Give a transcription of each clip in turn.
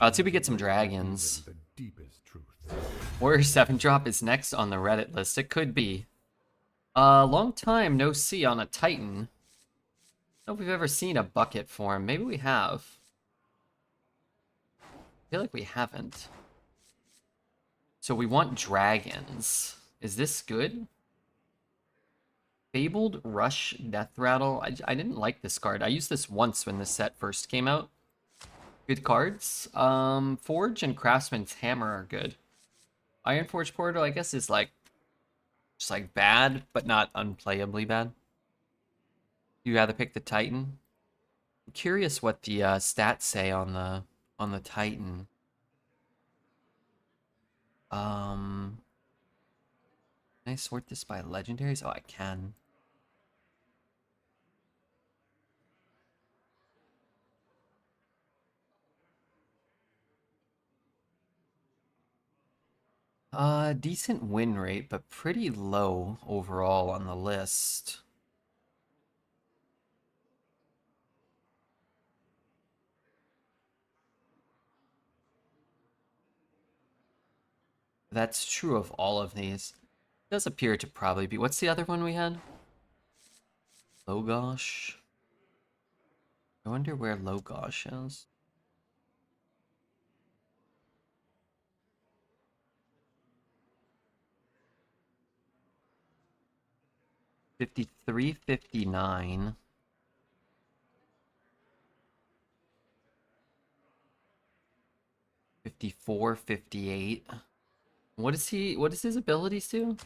Let's see if we get some dragons. Warrior 7 drop is next on the Reddit list. It could be. Long time no see on a Titan. I don't know if we've ever seen a bucket form. Maybe we have. I feel like we haven't. So we want dragons. Is this good? Fabled Rush Death Rattle. I didn't like this card. I used this once when this set first came out. Good cards. Forge and Craftsman's Hammer are good. Ironforge Portal, I guess, is like just like bad, but not unplayably bad. You rather pick the Titan? I'm curious what the stats say on the Titan. Can I sort this by legendaries? Oh, I can. Decent win rate, but pretty low overall on the list. That's true of all of these. It does appear to probably be. What's the other one we had? Logosh. I wonder where Logosh is. $53, $59. $54, $58. What does his abilities do?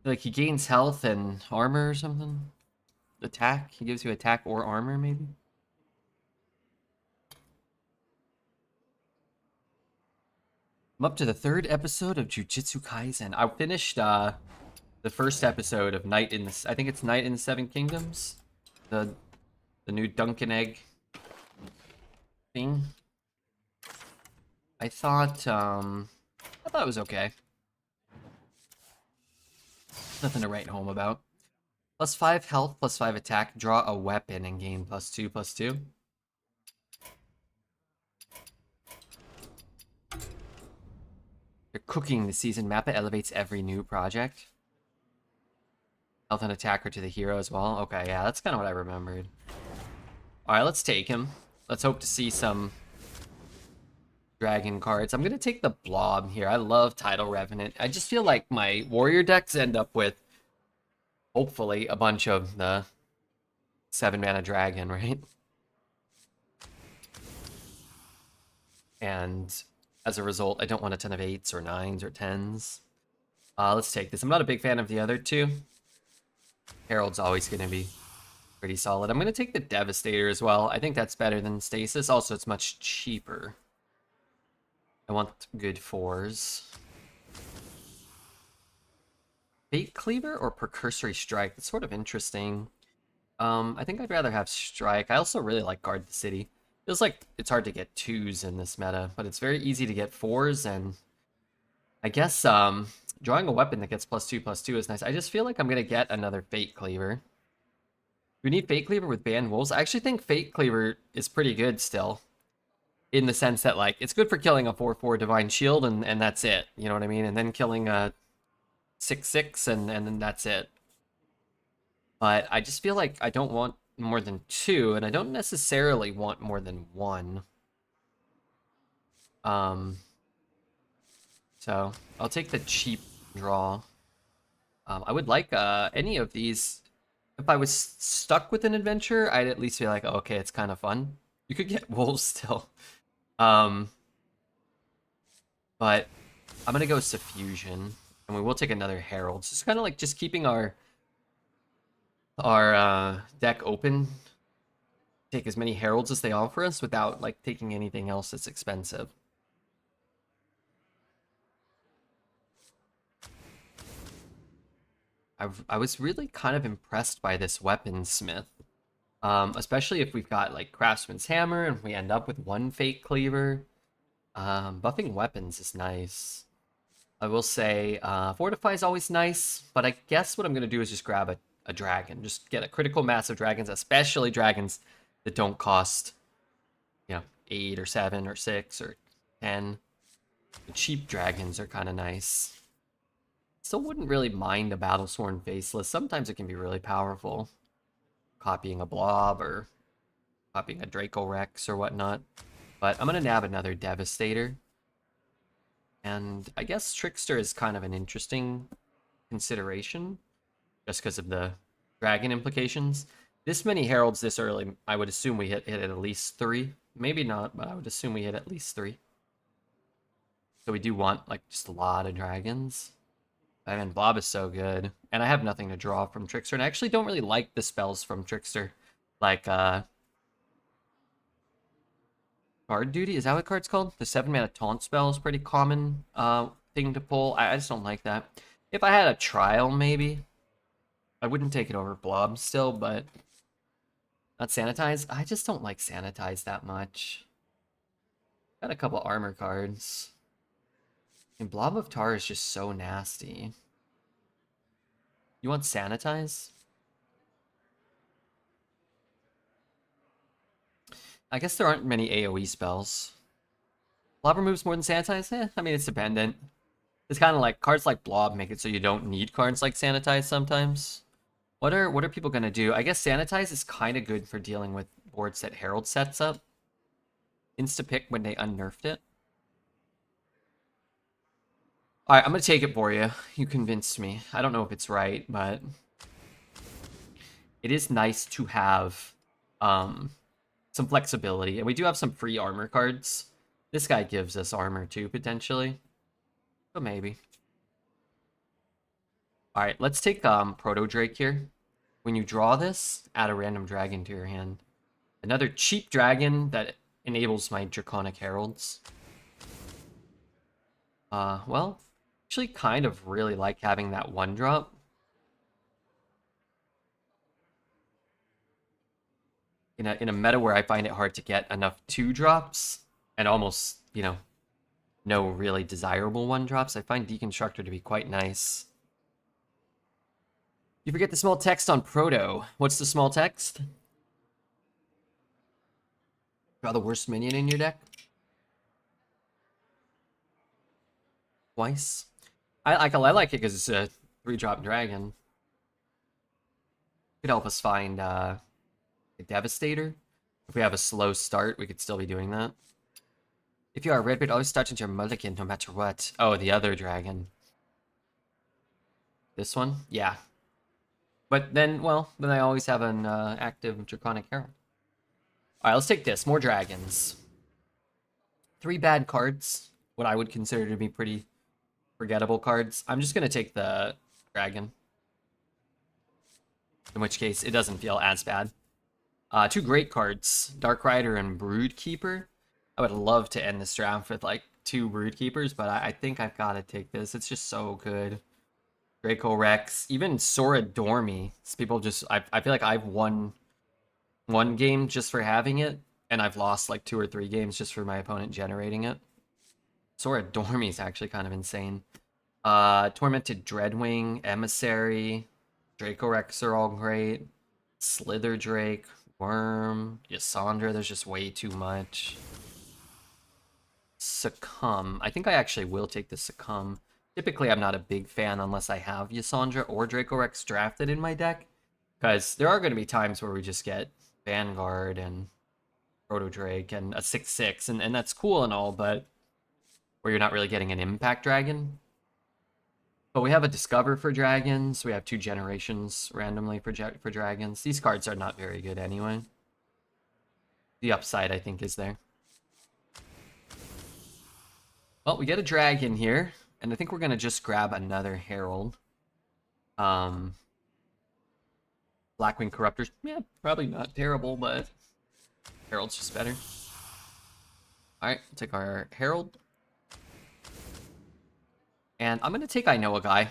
Like he gains health and armor or something? Attack? He gives you attack or armor, maybe? I'm up to the 3rd episode of Jujutsu Kaisen. I finished the first episode of Night in the... I think it's Night in the Seven Kingdoms. The new Dunkin' Egg thing. I thought it was okay. Nothing to write home about. +5 health, +5 attack, draw a weapon and gain +2/+2. You're cooking the season. Mappa elevates every new project. Health and attacker to the hero as well. Okay, yeah, that's kind of what I remembered. Alright, let's take him. Let's hope to see some dragon cards. I'm gonna take the blob here. I love Tidal Revenant. I just feel like my warrior decks end up with, hopefully, a bunch of the 7-mana dragon, right? And as a result, I don't want a ton of 8s or 9s or 10s. Let's take this. I'm not a big fan of the other two. Herald's always going to be pretty solid. I'm going to take the Devastator as well. I think that's better than Stasis. Also, it's much cheaper. I want good 4s. Fate Cleaver or Precursory Strike? That's sort of interesting. I think I'd rather have Strike. I also really like Guard the City. Feels like it's hard to get 2s in this meta, but it's very easy to get 4s, and I guess drawing a weapon that gets +2/+2 is nice. I just feel like I'm going to get another Fate Cleaver. We need Fate Cleaver with Banned Wolves. I actually think Fate Cleaver is pretty good still, in the sense that, like, it's good for killing a 4/4 Divine Shield, and that's it. You know what I mean? And then killing a 6/6, and then that's it. But I just feel like I don't want more than 2, and I don't necessarily want more than 1. So I'll take the cheap draw. I would like any of these. If I was stuck with an adventure, I'd at least be like, oh, okay, it's kind of fun. You could get wolves still. But I'm gonna go Suffusion, and we will take another Herald. So it's kind of like just keeping our deck open. Take as many Heralds as they offer us without like taking anything else that's expensive. I was really kind of impressed by this Weaponsmith. Especially if we've got like Craftsman's Hammer and we end up with 1 Fate Cleaver. Buffing weapons is nice. I will say Fortify is always nice, but I guess what I'm going to do is just grab a dragon. Just get a critical mass of dragons, especially dragons that don't cost, 8 or 7 or 6 or 10. The cheap dragons are kind of nice. Still wouldn't really mind a Battlesworn Faceless. Sometimes it can be really powerful. Copying a Blob or copying a Draco Rex or whatnot. But I'm going to nab another Devastator. And I guess Trickster is kind of an interesting consideration, just because of the dragon implications. This many heralds this early, I would assume we hit at least 3. Maybe not, but I would assume we hit at least 3. So we do want like just a lot of dragons. I mean, Blob is so good, and I have nothing to draw from Trickster, and I actually don't really like the spells from Trickster, like Guard Duty. Is that what card's called? The 7-mana taunt spell is pretty common thing to pull. I just don't like that. If I had a trial, maybe I wouldn't take it over Blob still, but not Sanitize. I just don't like Sanitize that much. Got a couple armor cards. And Blob of Tar is just so nasty. You want Sanitize? I guess there aren't many AoE spells. Blob removes more than Sanitize? I mean, it's dependent. It's kind of like cards like Blob make it so you don't need cards like Sanitize sometimes. What are people gonna do? I guess Sanitize is kind of good for dealing with boards that Herald sets up. Insta-pick when they unnerfed it. Alright, I'm gonna take it for you. You convinced me. I don't know if it's right, but it is nice to have some flexibility. And we do have some free armor cards. This guy gives us armor too, potentially. But maybe. Alright, let's take Proto Drake here. When you draw this, add a random dragon to your hand. Another cheap dragon that enables my Draconic Heralds. Well, actually kind of really like having that 1-drop. In a meta where I find it hard to get enough 2-drops and almost, no really desirable 1-drops, I find Deconstructor to be quite nice. You forget the small text on Proto. What's the small text? Draw the worst minion in your deck. Twice. I like it because it's a 3-drop dragon. Could help us find a Devastator. If we have a slow start, we could still be doing that. If you are a red, always start into your mulligan no matter what. Oh, the other dragon. This one? Yeah. But then, well, then I always have an active Draconic Herald. Alright, let's take this. More dragons. 3 bad cards. What I would consider to be pretty forgettable cards. I'm just going to take the dragon. In which case, it doesn't feel as bad. 2 great cards. Dark Rider and Broodkeeper. I would love to end this draft with, like, 2 Broodkeepers, but I think I've got to take this. It's just so good. Draco Rex, even Sora Dormy. People just, I feel like I've won 1 game just for having it, and I've lost like 2 or 3 games just for my opponent generating it. Sora Dormy is actually kind of insane. Tormented Dreadwing, Emissary, Draco Rex are all great. Slither Drake, Worm, Yasandra, there's just way too much. Succumb. I think I actually will take the Succumb. Typically, I'm not a big fan unless I have Yasandra or Draco Rex drafted in my deck. Because there are going to be times where we just get Vanguard and Proto Drake and a 6/6, and that's cool and all, but where you're not really getting an impact dragon. But we have a Discover for dragons. We have 2 generations randomly for dragons. These cards are not very good anyway. The upside, I think, is there. Well, we get a dragon here. And I think we're going to just grab another Herald. Blackwing Corruptors. Yeah, probably not terrible, but Herald's just better. Alright, we'll take our Herald. And I'm going to take I Know a Guy.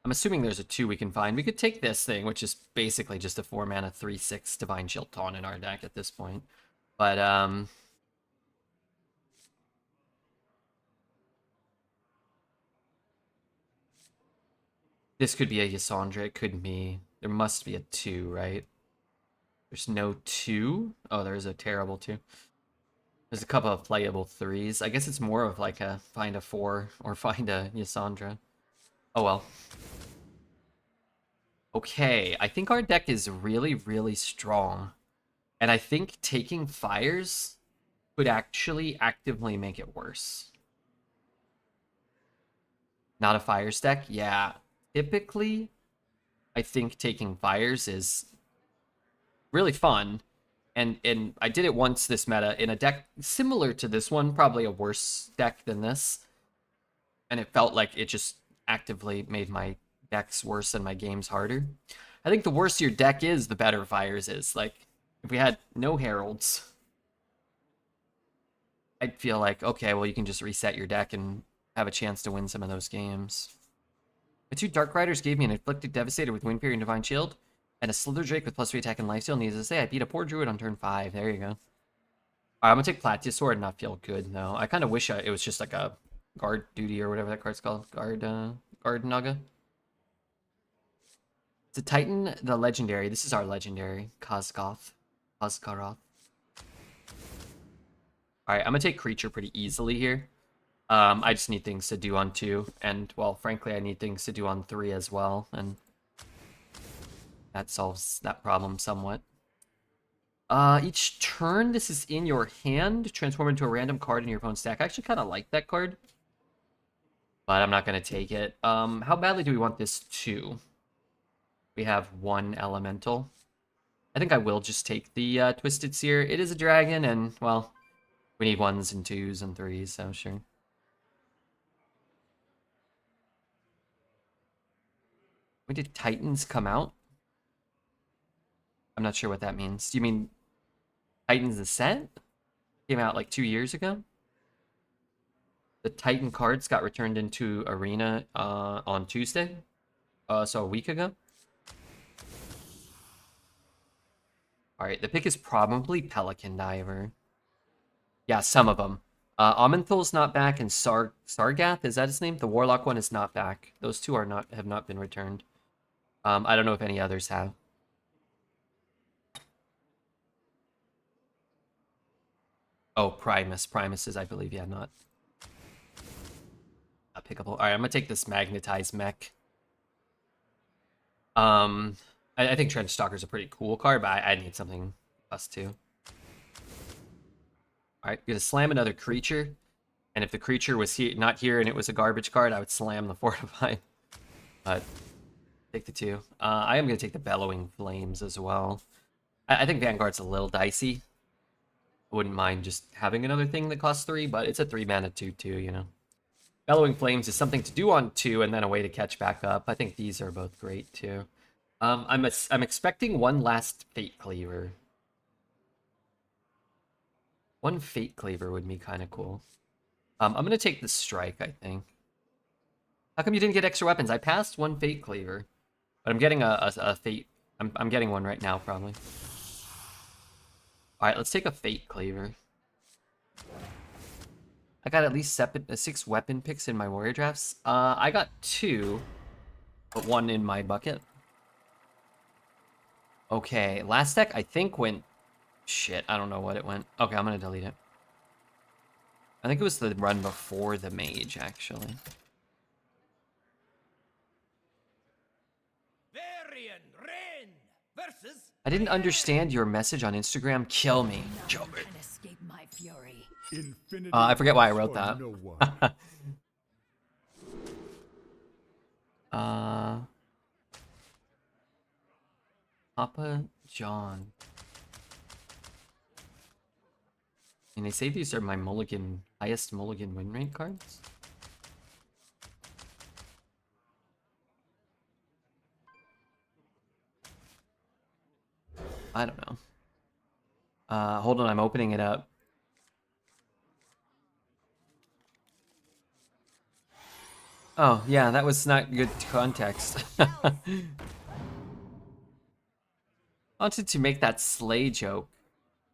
I'm assuming there's a 2 we can find. We could take this thing, which is basically just a 4-mana 3/6 Divine Shield Taunt in our deck at this point. But, this could be a Yasandra, it could be... There must be a 2, right? There's no 2? Oh, there's a terrible 2. There's a couple of playable 3s. I guess it's more of like a find a 4 or find a Yasandra. Oh well. Okay, I think our deck is really, really strong. And I think taking fires could actually actively make it worse. Not a fires deck? Yeah. Typically, I think taking fires is really fun. And I did it once this meta in a deck similar to this one, probably a worse deck than this. And it felt like it just actively made my decks worse and my games harder. I think the worse your deck is, the better fires is. Like, if we had no heralds, I'd feel like, okay, well, you can just reset your deck and have a chance to win some of those games. The 2 Dark Riders gave me an Afflicted Devastator with Wind Fury and Divine Shield, and a Slither Drake with +3 attack and lifesteal. Needless to say, I beat a poor Druid on turn 5. There you go. Alright, I'm gonna take Plateosaur and not feel good, though. I kind of wish it was just like a Guard Duty or whatever that card's called. Guard Naga. It's a Titan, the Legendary. This is our Legendary. Khaz'goroth. Alright, I'm gonna take Creature pretty easily here. I just need things to do on 2, and, well, frankly, I need things to do on 3 as well, and that solves that problem somewhat. Each turn this is in your hand, transform into a random card in your opponent's stack. I actually kind of like that card, but I'm not going to take it. How badly do we want this to? We have 1 elemental. I think I will just take the Twisted Seer. It is a dragon, and, well, we need 1s and 2s and 3s, so sure. When did Titans come out? I'm not sure what that means. Do you mean Titans the set? Came out like 2 years ago? The Titan cards got returned into Arena on Tuesday? So a week ago? Alright, the pick is probably Pelican Diver. Yeah, some of them. Amanthal's not back, and Sargath, is that his name? The Warlock one is not back. Those 2 have not been returned. I don't know if any others have. Oh, Primus. Primus is, I believe, yeah, not pickable. Alright, I'm gonna take this Magnetized Mech. I think Trench Stalker's a pretty cool card, but I need something +2. Alright, gonna slam another creature. And if the creature was not here and it was a garbage card, I would slam the Fortify. But take the 2. I am gonna take the Bellowing Flames as well. I think Vanguard's a little dicey. I wouldn't mind just having another thing that costs 3, but it's a 3-mana 2/2, you know. Bellowing Flames is something to do on 2 and then a way to catch back up. I think these are both great too. I'm expecting 1 last Fate Cleaver. 1 Fate Cleaver would be kind of cool. I'm gonna take the Strike, I think. How come you didn't get extra weapons? I passed 1 Fate Cleaver, but I'm getting a Fate. I'm getting one right now, probably. All right, let's take a Fate Cleaver. I got at least 6 weapon picks in my warrior drafts. I got 2, but 1 in my bucket. Okay, last deck I think went... Shit, I don't know what it went. Okay, I'm gonna delete it. I think it was the run before the mage, actually. I didn't understand your message on Instagram. Kill me. Kill me. I forget why I wrote that. Papa John. And they say these are my highest mulligan win rate cards? I don't know. Hold on, I'm opening it up. Oh, yeah, that was not good context. I wanted to make that sleigh joke.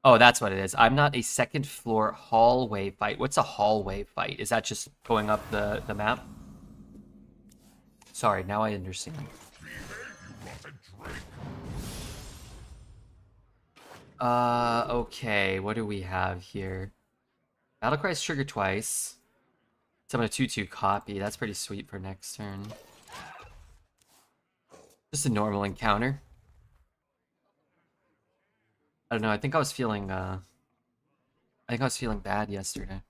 Oh, that's what it is. I'm not a second floor hallway fight. What's a hallway fight? Is that just going up the map? Sorry, now I understand. Okay, what do we have here? Battlecry's trigger twice. Summon a 2/2 copy. That's pretty sweet for next turn. Just a normal encounter. I don't know, I think I was feeling bad yesterday.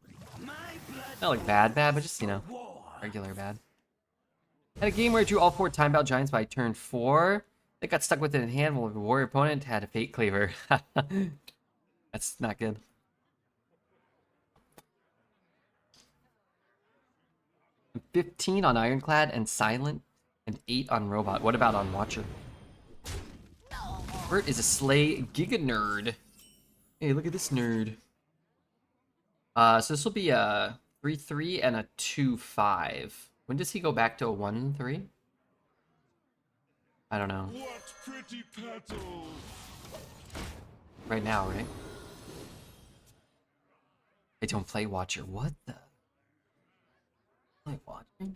Not like bad, but just, you know, regular bad. Had a game where I drew all 4 time-bound giants by turn 4. They got stuck with it in hand while the warrior opponent had a fate cleaver. That's not good. I'm 15 on Ironclad and Silent, and 8 on Robot. What about on Watcher? Bert is a Slay Giga Nerd. Hey, look at this nerd. So this will be a 3/3 and a 2/5. When does he go back to a 1/3? I don't know. What pretty petals! Right now, right? I don't play Watcher. What the? Play Watcher?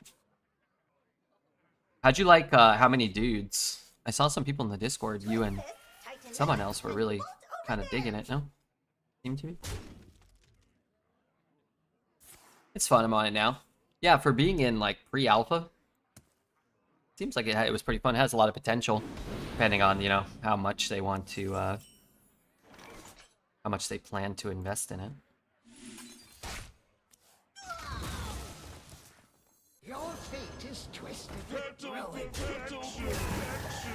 How'd you like How Many Dudes? I saw some people in the Discord, you and someone else were really kind of digging it, no? Seem to be? It's fun, I'm on it now. Yeah, for being in like pre-alpha, seems like it was pretty fun. It has a lot of potential, depending on, you know, how much they want to, how much they plan to invest in it. Your fate is twisted.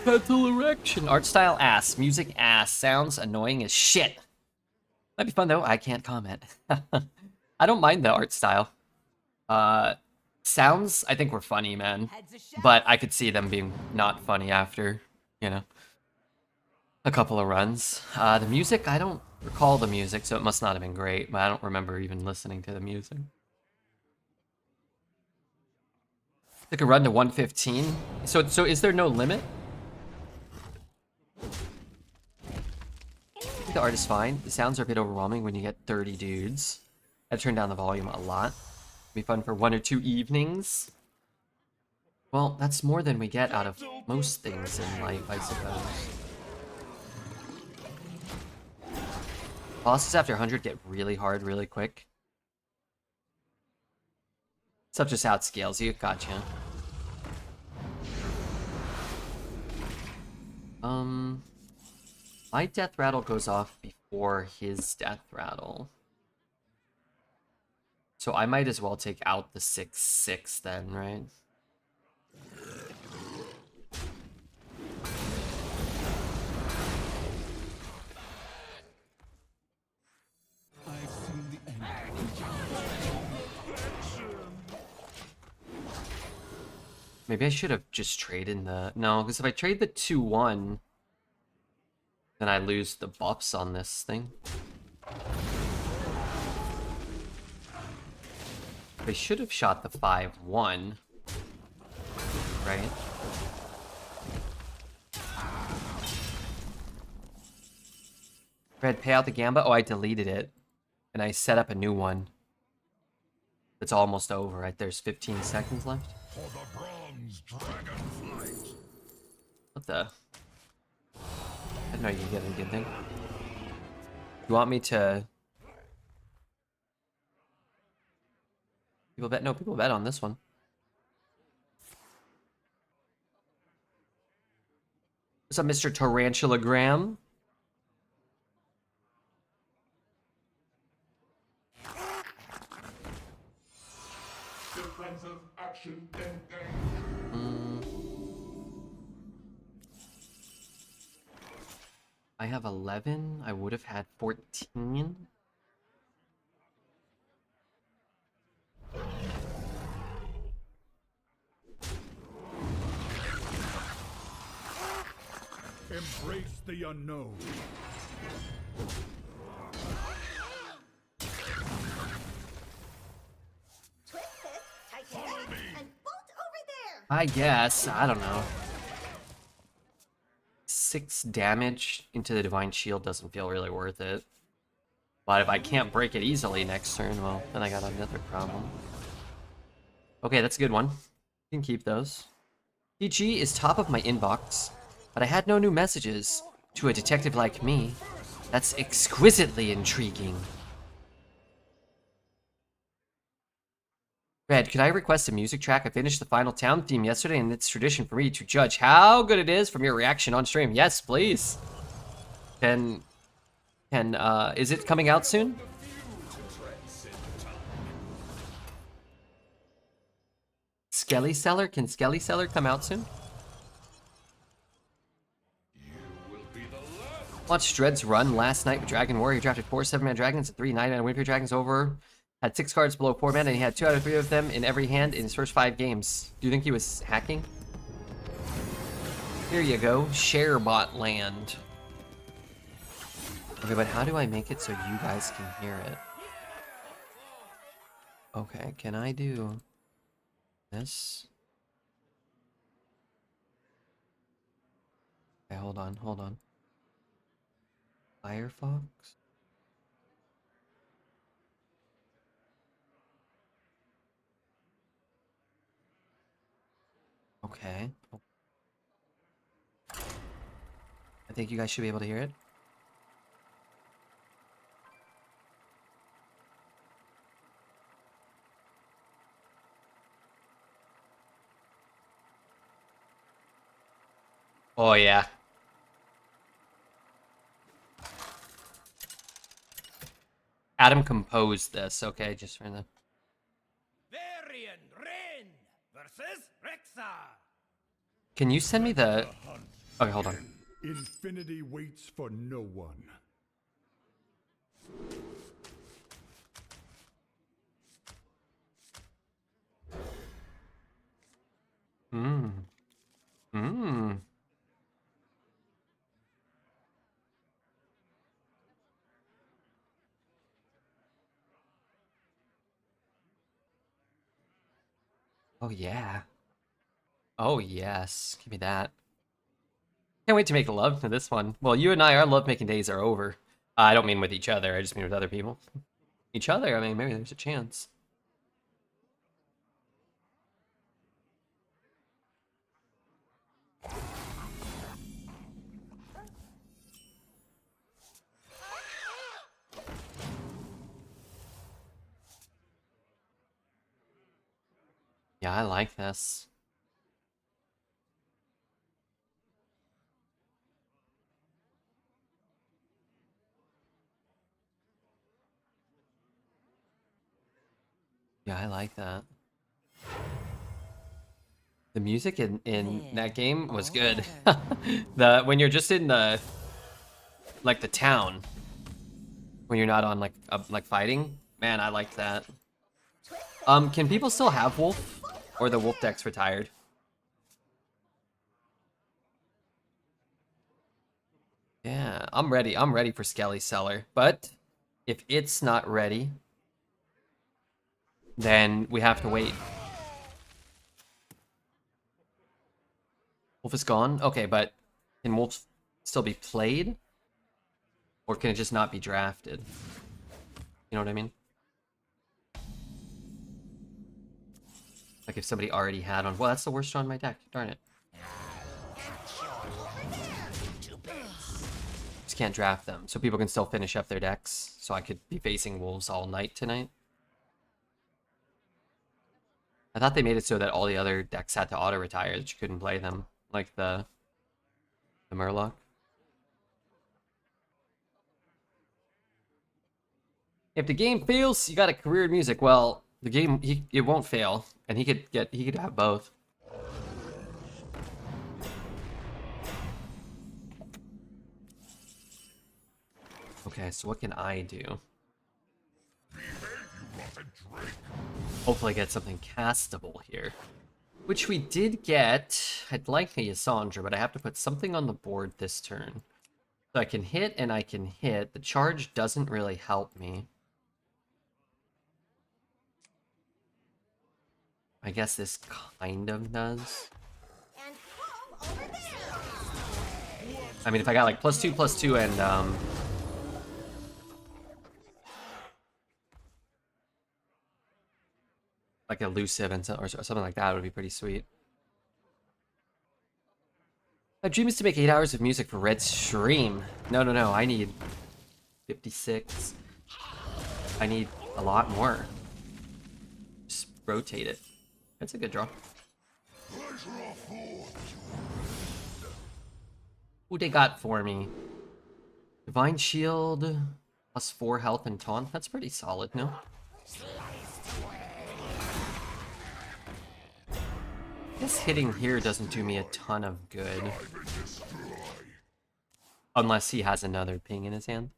Petal erection. Art style ass. Music ass. Sounds annoying as shit. Might be fun though. I can't comment. I don't mind the art style. Sounds I think were funny, man. But I could see them being not funny after, you know, a couple of runs. The music, I don't recall the music, so it must not have been great, but I don't remember even listening to the music. Took a run to 115. So is there no limit? I think the art is fine. The sounds are a bit overwhelming when you get 30 dudes. I turned down the volume a lot. Be fun for 1 or 2 evenings. Well, that's more than we get out of most things in life, I suppose. Bosses after 100 get really hard really quick. Stuff just outscales you. Gotcha. My death rattle goes off before his death rattle. So I might as well take out the 6/6 then, right? I've seen the end. Maybe I should have just traded the... No, because if I trade the 2/1, then I lose the buffs on this thing. They should have shot the 5/1, right? Red, pay out the Gamba? Oh, I deleted it. And I set up a new one. It's almost over, right? There's 15 seconds left. For the bronze dragon flight. What the? I didn't know you could get a good thing. You want me to... People bet? No, people bet on this one. What's up, Mr. Tarantula Graham? Defensive action engage. I have 11. I would have had 14. Embrace the unknown. Twist this, tighten Follow that, me. and bolt over there. I guess. I don't know. 6 damage into the Divine Shield doesn't feel really worth it. But if I can't break it easily next turn, well, then I got another problem. Okay, that's a good one. You can keep those. PG is top of my inbox, but I had no new messages. To a detective like me, that's exquisitely intriguing. Red, could I request a music track? I finished the final town theme yesterday, and it's tradition for me to judge how good it is from your reaction on stream. Yes, please. Is it coming out soon? Skelly Seller? Can Skelly Seller come out soon? Watched Dread's run last night with Dragon Warrior. He drafted 4 7-man dragons and 3 9-man Winter Dragons over. Had 6 cards below 4 mana, and he had 2 out of 3 of them in every hand in his first 5 games. Do you think he was hacking? Here you go. Sharebot land. Okay, but how do I make it so you guys can hear it? Okay, can I do this? Okay, hold on. Firefox? Okay. I think you guys should be able to hear it. Oh yeah. Adam composed this, okay, just for the... Varian Rain versus Rexa. Can you send me the... Okay, hold on. Infinity waits for no one. Oh yeah. Oh yes, give me that. Can't wait to make love to this one. Well, you and I, our lovemaking days are over. I don't mean with each other, I just mean with other people. Each other, I mean, maybe there's a chance. Yeah, I like this. Yeah, I like that. The music in that game was good. When you're just in the the town, when you're not on like fighting, man, I like that. Can people still have wolf, or the wolf deck's retired? Yeah, I'm ready. I'm ready for Skelly Seller, but if it's not ready, then we have to wait. Wolf is gone? Okay, but can Wolf still be played? Or can it just not be drafted? You know what I mean? Like if somebody already had one. Well, that's the worst draw in my deck. Darn it. Just can't draft them. So people can still finish up their decks. So I could be facing wolves all night tonight. I thought they made it so that all the other decks had to auto-retire, that you couldn't play them. Like the Murloc. If the game fails, you got a career in music. Well, the game it won't fail, and he could have both. Okay, so what can I do? Hopefully get something castable here. Which we did get. I'd like a Yasandra, but I have to put something on the board this turn. So I can hit and I can hit. The charge doesn't really help me. I guess this kind of does. And come over there. I mean, if I got like +2/+2 and like elusive and or something like that would be pretty sweet. My dream is to make 8 hours of music for Red's stream. No, I need 56. I need a lot more. Just rotate it. That's a good draw. Who they got for me? Divine Shield, +4 health and taunt. That's pretty solid, no? I guess hitting here doesn't do me a ton of good. Unless he has another ping in his hand.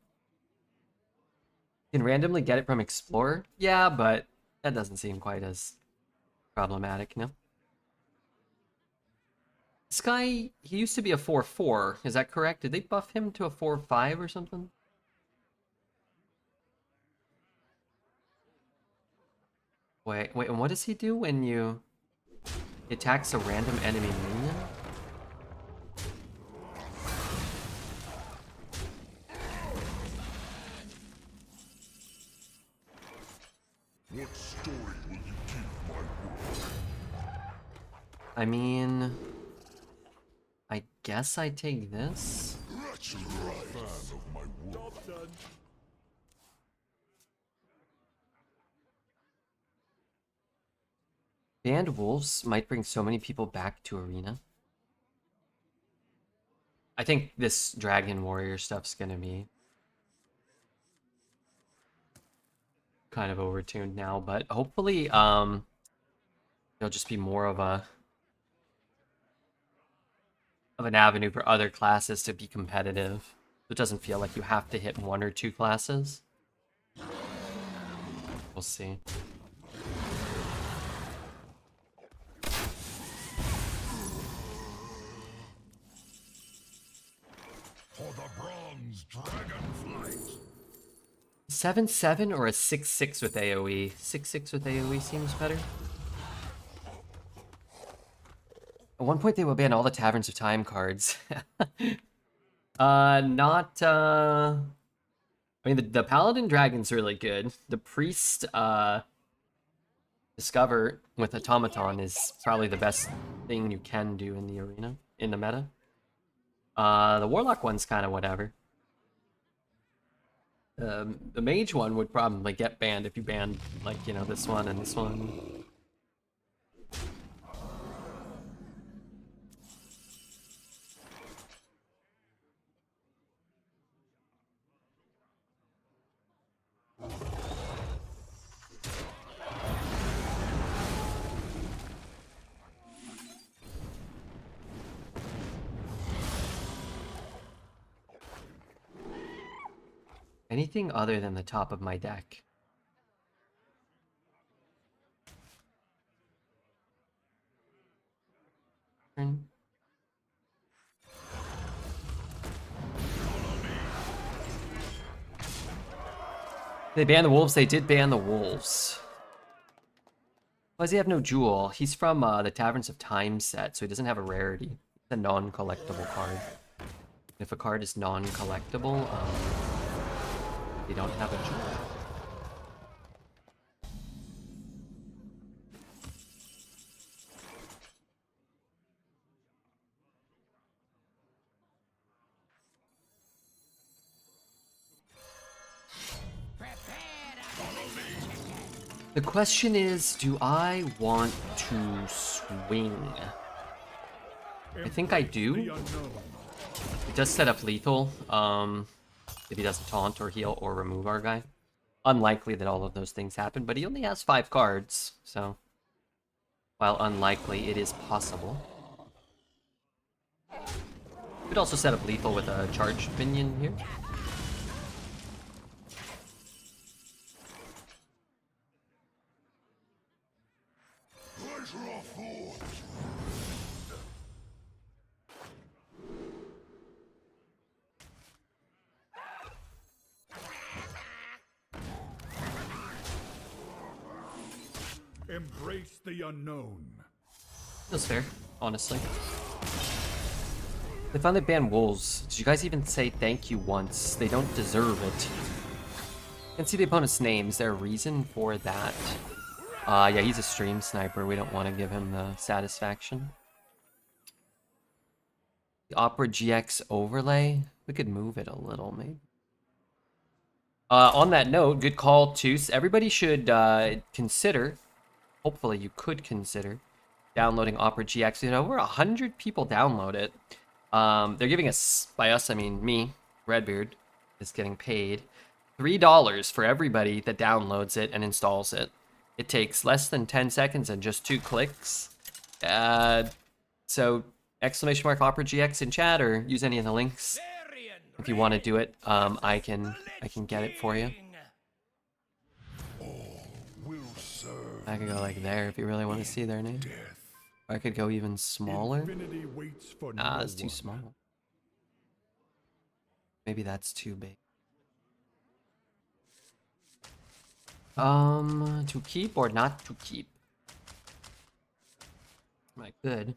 Can randomly get it from Explorer? Yeah, but that doesn't seem quite as problematic, no? This guy, he used to be a 4-4, is that correct? Did they buff him to a 4-5 or something? Wait, and what does he do when you... He attacks a random enemy minion? What story will you give my world? I mean... I guess I take this? Wretched fan of my world. Banned wolves might bring so many people back to Arena. I think this Dragon Warrior stuff's gonna be kind of overtuned now, but hopefully there'll just be more of an avenue for other classes to be competitive. It doesn't feel like you have to hit one or two classes. We'll see. For the bronze dragonflight. 7-7 or a 6-6 with AoE? 6-6 with AoE seems better. At one point they will ban all the Taverns of Time cards. I mean, the Paladin Dragon's really good. The Priest, Discover with Automaton is probably the best thing you can do in the arena, in the meta. The Warlock one's kind of whatever. The Mage one would probably get banned if you banned, like, you know, this one and this one. Anything other than the top of my deck. Turn. They banned the wolves. They did ban the wolves. Why does he have no jewel? He's from the Taverns of Time set, so he doesn't have a rarity. It's a non-collectible card. If a card is non-collectible, you don't have a jewel. The question is, do I want to swing? I think I do. It does set up lethal, if he doesn't taunt or heal or remove our guy. Unlikely that all of those things happen, but he only has 5 cards, so while unlikely, it is possible. Could also set up lethal with a charged minion here. Embrace the unknown. That's fair, honestly. They finally banned wolves. Did you guys even say thank you once? They don't deserve it. You can see the opponent's name. Is there a reason for that? Yeah, he's a stream sniper. We don't want to give him the satisfaction. The Opera GX overlay. We could move it a little, maybe. On that note, good call, too. Everybody should consider hopefully you could consider downloading Opera GX. You know, over 100 people download it. They're giving us, by us I mean me, Redbeard, is getting paid $3 for everybody that downloads it and installs it. It takes less than 10 seconds and just 2 clicks. So exclamation mark Opera GX in chat, or use any of the links if you want to do it. I can get it for you. Will serve I could go like there if you really want to see their name. death. Or I could go even smaller. Infinity waits for Nah, no that's too one. small. Maybe that's too big. To keep or not to keep? I could.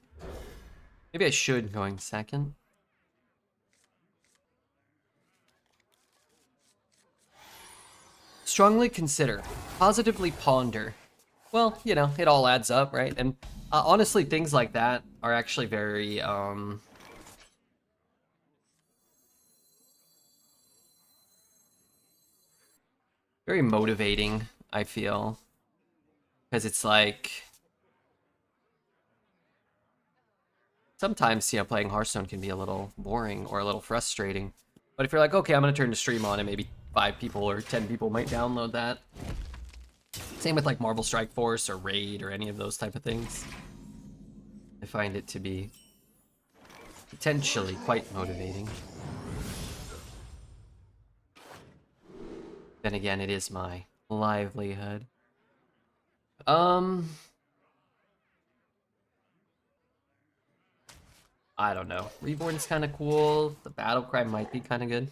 Maybe I should going second. Strongly consider. Positively ponder. Well, you know, it all adds up, right? And honestly, things like that are actually very, very motivating, I feel. Because it's like... sometimes, you know, playing Hearthstone can be a little boring or a little frustrating. But if you're like, okay, I'm going to turn the stream on and maybe 5 people or 10 people might download that. Same with like Marvel Strike Force or Raid or any of those type of things. I find it to be potentially quite motivating. Then again, it is my livelihood. I don't know. Reborn's kind of cool. The battle cry might be kind of good.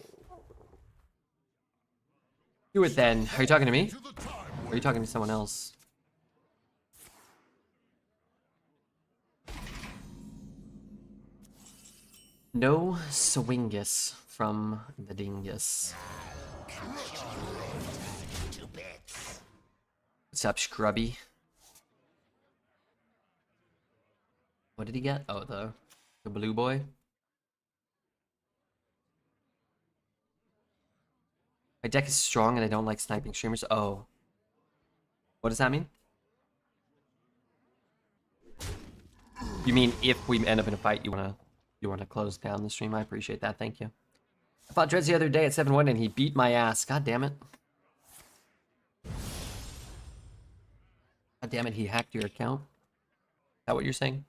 Do it then. Are you talking to me? Or are you talking to someone else? No swingus from the dingus. What's up, Scrubby? What did he get? Oh, the blue boy. My deck is strong and I don't like sniping streamers. Oh. What does that mean? You mean if we end up in a fight, you wanna close down the stream? I appreciate that, thank you. I fought Dredz the other day at 7-1 and he beat my ass. God damn it. God damn it, he hacked your account? Is that what you're saying?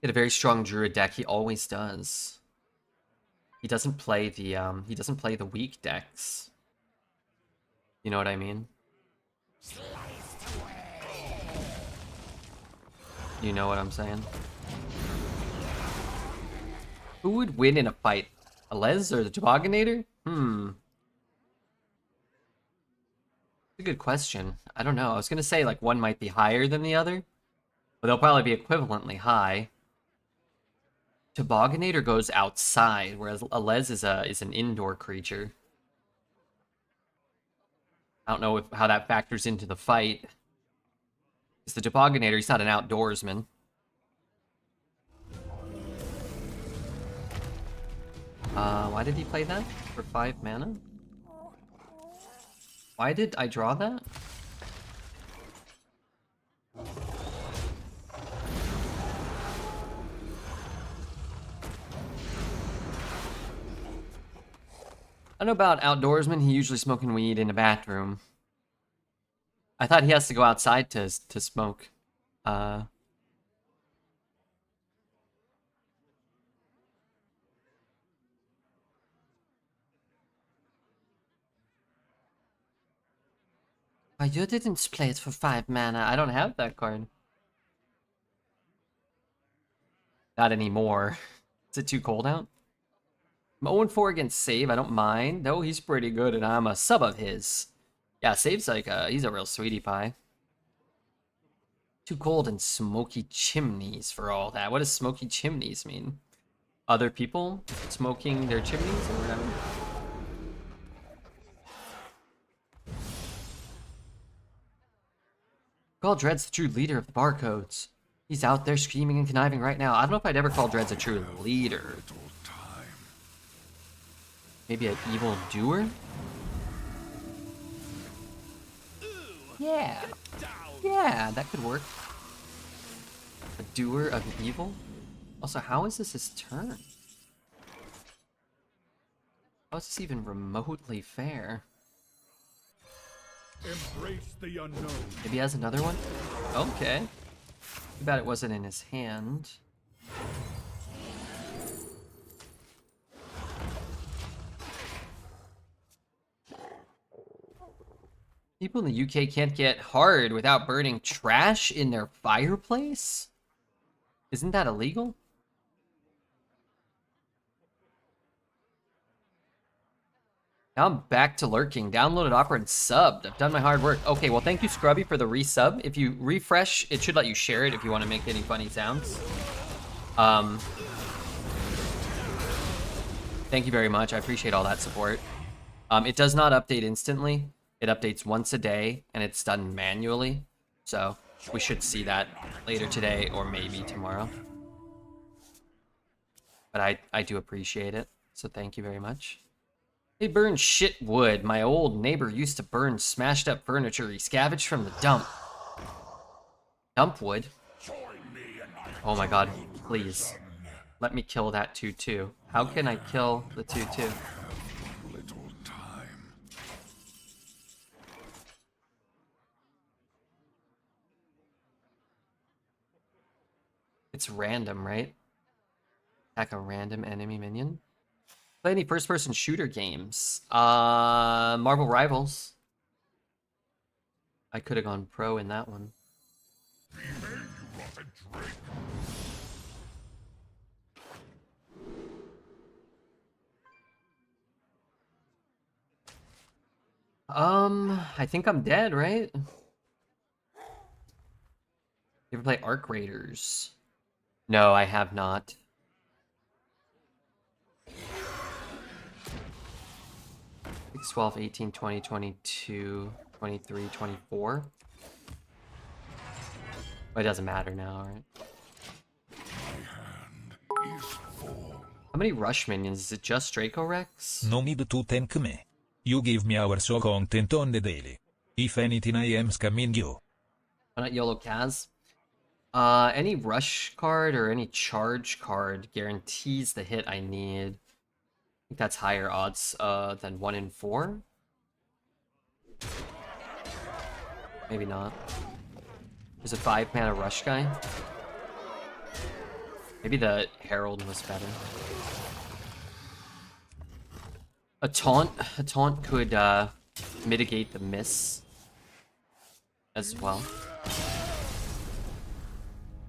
He had a very strong druid deck. He always does. He doesn't play the weak decks. You know what I mean? You know what I'm saying? Who would win in a fight? Alez or the Toboganator? It's a good question. I don't know. I was gonna say like one might be higher than the other, but they'll probably be equivalently high. Toboganator goes outside, whereas Alez is an indoor creature. I don't know how that factors into the fight. Because the Toboganator, he's not an outdoorsman. Why did he play that? For 5 mana? Why did I draw that? I don't know about outdoorsman, he usually smoking weed in a bathroom. I thought he has to go outside to smoke. Why you didn't play it for 5 mana? I don't have that card. Not anymore. Is it too cold out? I'm 0-4 against Save. I don't mind. No, he's pretty good, and I'm a sub of his. Yeah, Save's like he's a real sweetie pie. Too cold and smoky chimneys for all that. What does smoky chimneys mean? Other people smoking their chimneys or whatever? Call Dred's the true leader of the barcodes. He's out there screaming and conniving right now. I don't know if I'd ever call Dred's a true leader. Maybe an evil doer? Yeah. Yeah, that could work. A doer of evil? Also, how is this his turn? How is this even remotely fair? Embrace the unknown. Maybe he has another one? Okay. Too bad it wasn't in his hand. People in the UK can't get hard without burning trash in their fireplace? Isn't that illegal? Now I'm back to lurking. Downloaded Opera and subbed. I've done my hard work. Okay, well, thank you, Scrubby, for the resub. If you refresh, it should let you share it if you want to make any funny sounds. Thank you very much. I appreciate all that support. It does not update instantly. It updates once a day, and it's done manually. So we should see that later today or maybe tomorrow. But I do appreciate it, so thank you very much. They burn shit wood. My old neighbor used to burn smashed up furniture he scavenged from the dump. Dump wood? Oh my god, please. Let me kill that 2-2. How can I kill the 2-2? It's random, right? Attack a random enemy minion? Play any first-person shooter games? Marvel Rivals. I could have gone pro in that one. I think I'm dead, right? You ever play Arc Raiders? No, I have not. 12, 18, 20, 22, 23, 24. Well, it doesn't matter now, right? How many rush minions? Is it just Draco Rex? No need to thank me. You give me our so content on the daily. If anything, I am scamming you. Why not YOLO Kaz? Any rush card or any charge card guarantees the hit I need. I think that's higher odds than 1 in 4. Maybe not. There's a 5-mana rush guy. Maybe the Herald was better. A taunt could mitigate the miss as well.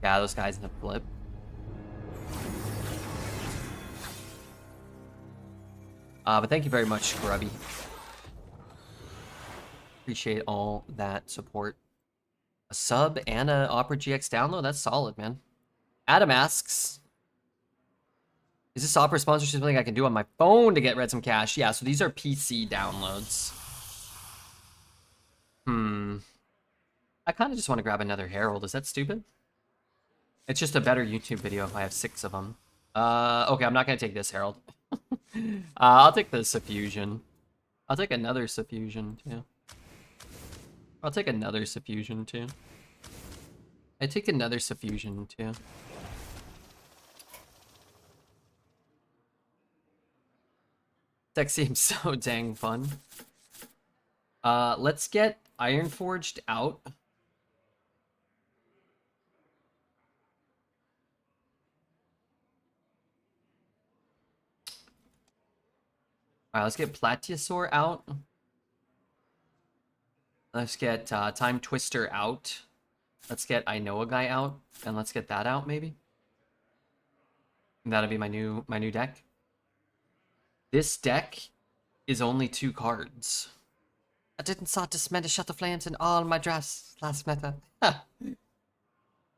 Yeah, those guys in a flip. But thank you very much, Scrubby. Appreciate all that support. A sub and a Opera GX download? That's solid, man. Adam asks, is this Opera sponsorship something I can do on my phone to get red some cash? Yeah, so these are PC downloads. I kind of just want to grab another Herald. Is that stupid? It's just a better YouTube video if I have 6 of them. Okay, I'm not going to take this Herald. I'll take the Suffusion. I'll take another Suffusion, too. I'll take another Suffusion, too. I take another Suffusion, too. That seems so dang fun. Let's get Ironforged out. Alright, let's get Plateosaur out. Let's get Time Twister out. Let's get I Know a Guy out. And let's get that out, maybe. And that'll be my new deck. This deck is only 2 cards. I didn't start to smell the shutter flames in all my dress last meta.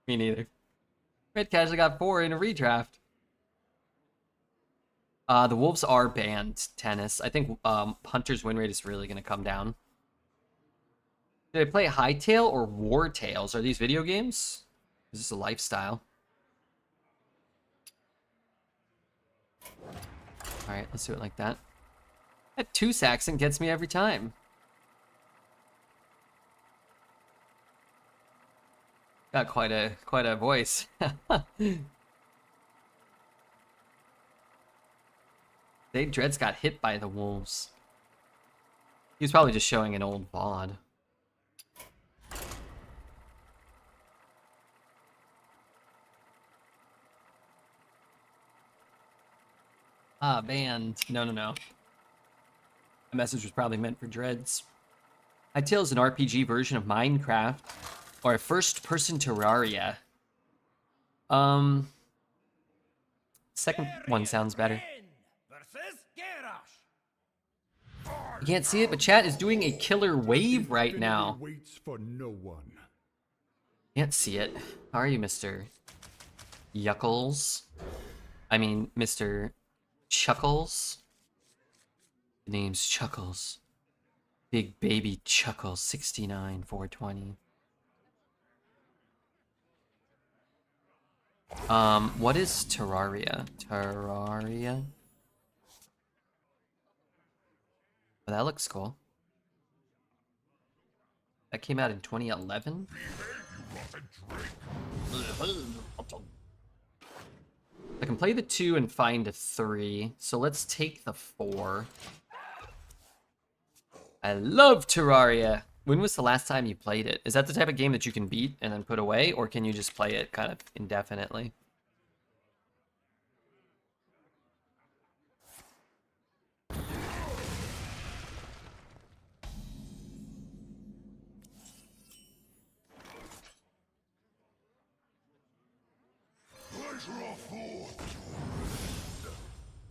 Me neither. Red Casually got 4 in a redraft. The Wolves are banned, Tennis. I think Hunter's win rate is really going to come down. Did I play Hightail or War Tales? Are these video games? Is this a lifestyle? Alright, let's do it like that. That 2 Saxon gets me every time. Got quite a voice. Dave Dreads got hit by the wolves. He was probably just showing an old VOD. Ah, banned. No. The message was probably meant for Dreads. Hytale is an RPG version of Minecraft, or a first-person Terraria. Second one sounds better. Versus Garrosh. You can't see it, but chat is doing a killer wave right now. Waits for no one. Can't see it. How are you, Mr. Yuckles? I mean, Mr. Chuckles? The name's Chuckles. Big baby Chuckles, 69, 420. What is Terraria? Terraria? Oh, that looks cool. That came out in 2011? I can play the 2 and find a 3, so let's take the 4. I love Terraria! When was the last time you played it? Is that the type of game that you can beat and then put away, or can you just play it kind of indefinitely?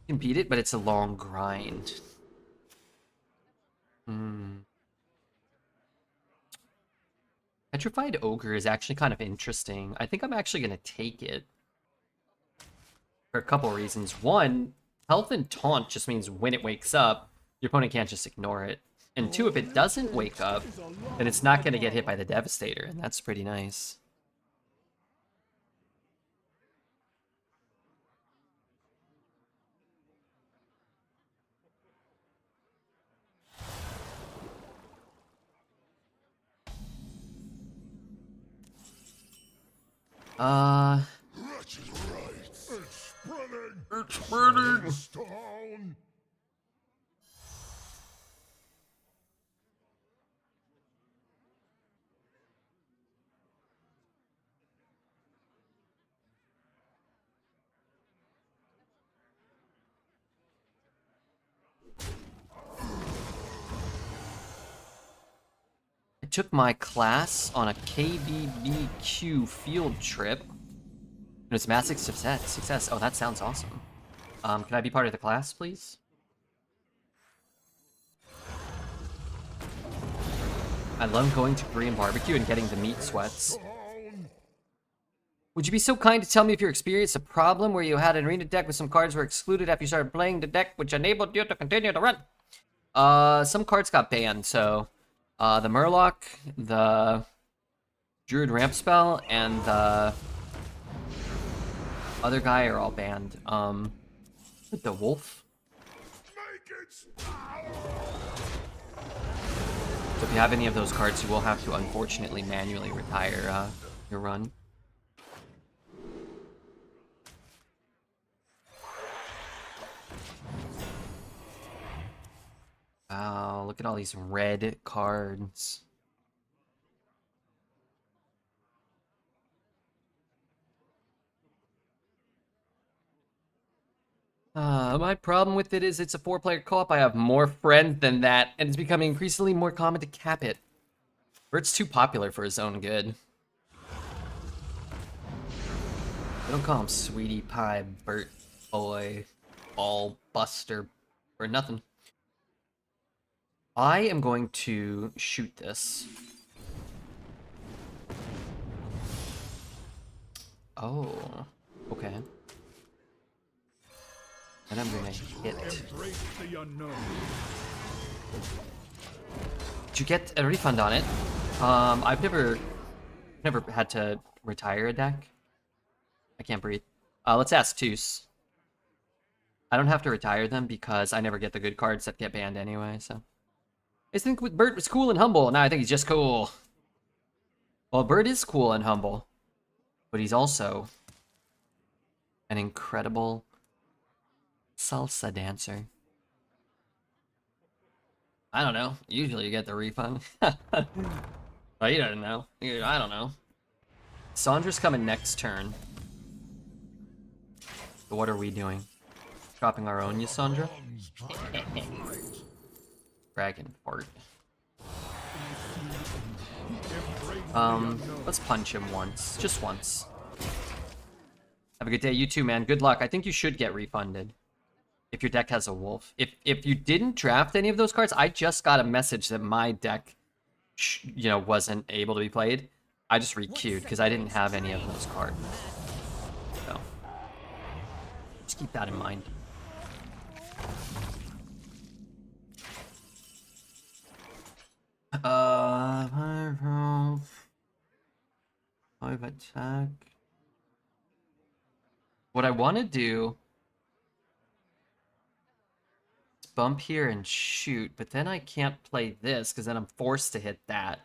You can beat it, but it's a long grind. Petrified Ogre is actually kind of interesting. I think I'm actually going to take it. For a couple reasons. One, health and taunt just means when it wakes up, your opponent can't just ignore it. And 2, if it doesn't wake up, then it's not going to get hit by the Devastator, and that's pretty nice. It's spreading. Stone. I took my class on a KBBQ field trip. It was massive success. Oh, that sounds awesome. Can I be part of the class, please? I love going to Korean barbecue and getting the meat sweats. Would you be so kind to tell me if you experienced a problem where you had an arena deck with some cards were excluded after you started playing the deck, which enabled you to continue to run? Some cards got banned, so... the Murloc, the Druid Ramp Spell, and the other guy are all banned. The Wolf. So if you have any of those cards, you will have to unfortunately manually retire your run. Wow, look at all these red cards. My problem with it is it's a 4-player co-op. I have more friends than that, and it's becoming increasingly more common to cap it. Bert's too popular for his own good. They don't call him Sweetie Pie, Bert Boy, Ball Buster, or nothing. I am going to shoot this. Oh, okay. And I'm gonna hit. Did you get a refund on it? I've never had to retire a deck. I can't breathe. Let's ask Toos. I don't have to retire them because I never get the good cards that get banned anyway, so. I think Bert was cool and humble, now I think he's just cool. Well, Bert is cool and humble, but he's also an incredible salsa dancer. I don't know. Usually you get the refund. But he doesn't know. I don't know. Sandra's coming next turn. So what are we doing? Dropping our own Yasandra? Dragon fart. Let's punch him once. Just once. Have a good day, you too, man. Good luck. I think you should get refunded. If your deck has a wolf. If you didn't draft any of those cards, I just got a message that my deck, you know, wasn't able to be played. I just re-queued because I didn't have any of those cards. So, just keep that in mind. Five attack. What I want to do is bump here and shoot, but then I can't play this because then I'm forced to hit that.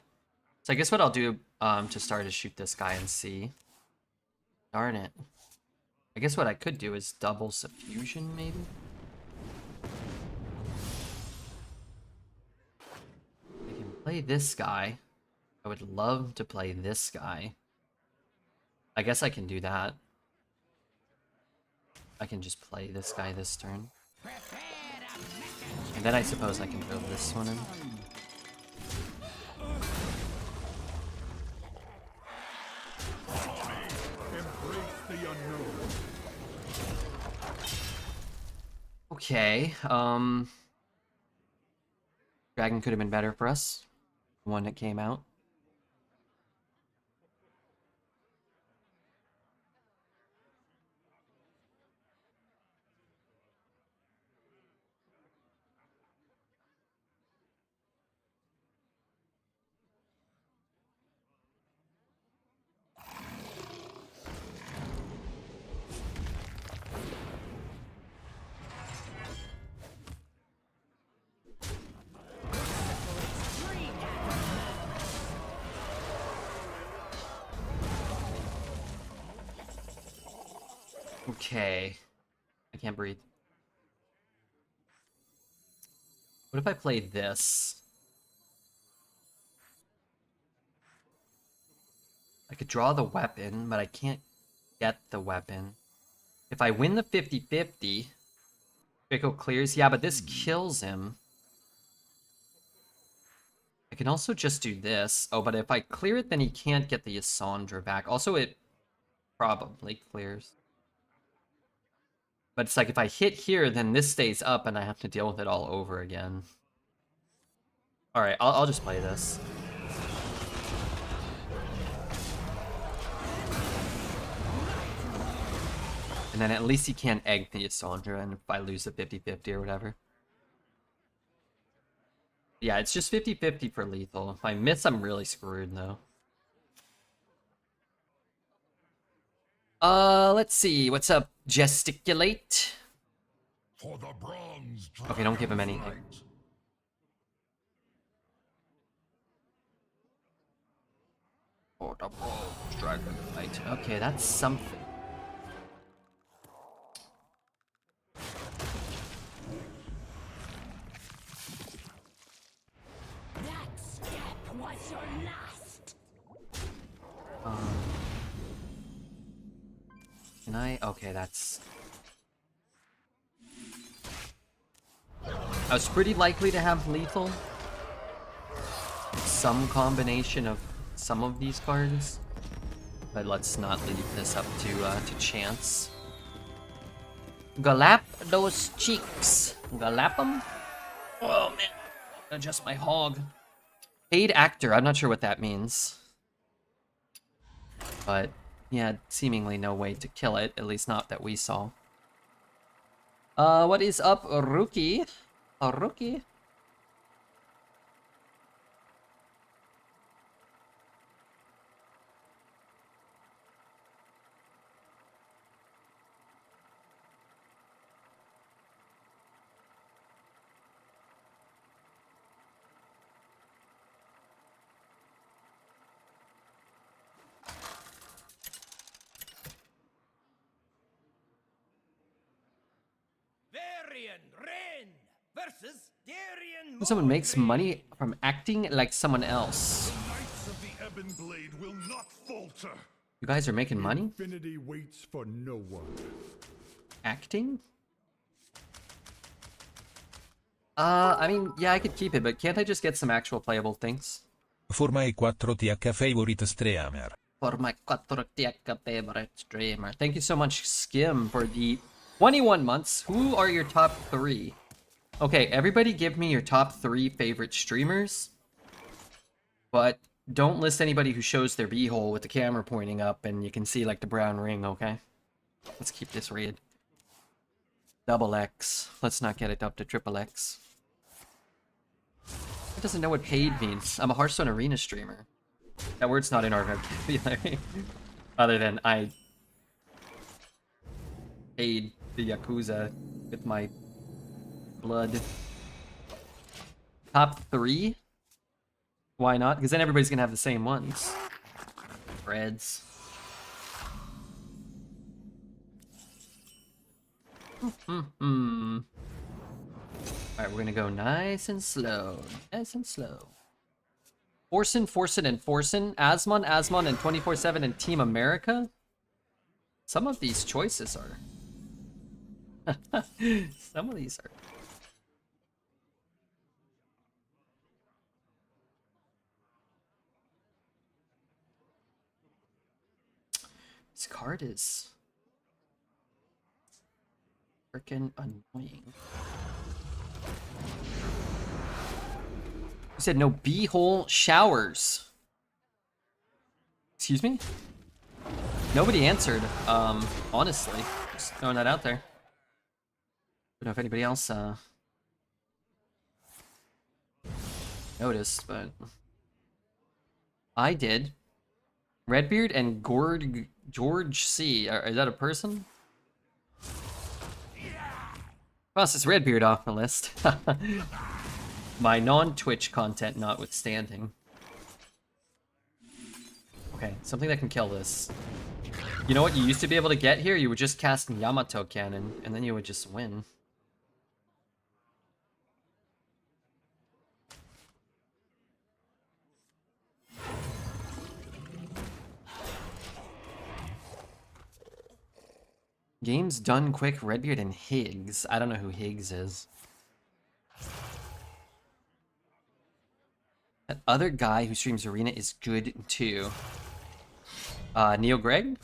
So I guess what I'll do to start is shoot this guy and see. Darn it. I guess what I could do is double suffusion, maybe? I can play this guy. I would love to play this guy. I guess I can do that. I can just play this guy this turn. And then I suppose I can throw this one in. Okay, Dragon could have been better for us. The one that came out. Okay. I can't breathe. What if I play this? I could draw the weapon, but I can't get the weapon. If I win the 50-50, Draco clears. Yeah, but this kills him. I can also just do this. Oh, but if I clear it, then he can't get the Yasandra back. Also, it probably clears. But it's like if I hit here, then this stays up and I have to deal with it all over again. Alright, I'll just play this. And then at least he can't egg the Yasandra and if I lose the 50-50 or whatever. Yeah, it's just 50-50 for lethal. If I miss, I'm really screwed though. Let's see. What's up? Gesticulate. For the bronze Okay, don't give him anything. fight. Oh, the bronze dragon fight. Okay, that's something. That step was your last. Can I? Okay, that's... I was pretty likely to have lethal. Some combination of some of these cards. But let's not leave this up to chance. Galap those cheeks. Galap them? Oh man. Adjust my hog. Paid actor. I'm not sure what that means. But yeah, seemingly no way to kill it. At least not that we saw. What is up, Rookie? A rookie? Darien Rain versus Darien Someone makes Moraine. money from acting like someone else. Knights of the Ebon Blade will not falter. You guys are making money? Infinity waits for no one. Acting? I mean, yeah, I could keep it, but can't I just get some actual playable things? For my 4th favorite streamer. For my 4th favorite streamer. Thank you so much, Skim, for the 21 months. Who are your top 3? Okay, everybody give me your top 3 favorite streamers. But don't list anybody who shows their beehole with the camera pointing up and you can see like the brown ring, okay? Let's keep this rated. Double X. Let's not get it up to triple X. It doesn't know what paid means. I'm a Hearthstone Arena streamer. That word's not in our vocabulary. Other than I paid the Yakuza with my blood. Top 3? Why not? Because then everybody's gonna have the same ones. Reds. Alright, we're gonna go nice and slow. Nice and slow. Forsen, and Forsen. Asmon, and 24/7 and Team America? Some of these choices are... Some of these are... This card is... freaking annoying. You said no b-hole showers. Excuse me? Nobody answered, honestly. Just throwing that out there. Don't know if anybody else, noticed, but... I did. Redbeard and George C. Is that a person? Cross this Redbeard off the list. My non-Twitch content notwithstanding. Okay, something that can kill this. You know what you used to be able to get here? You would just cast Yamato Cannon, and then you would just win. Games done quick, Redbeard and Higgs. I don't know who Higgs is. That other guy who streams Arena is good too. Neo Greg?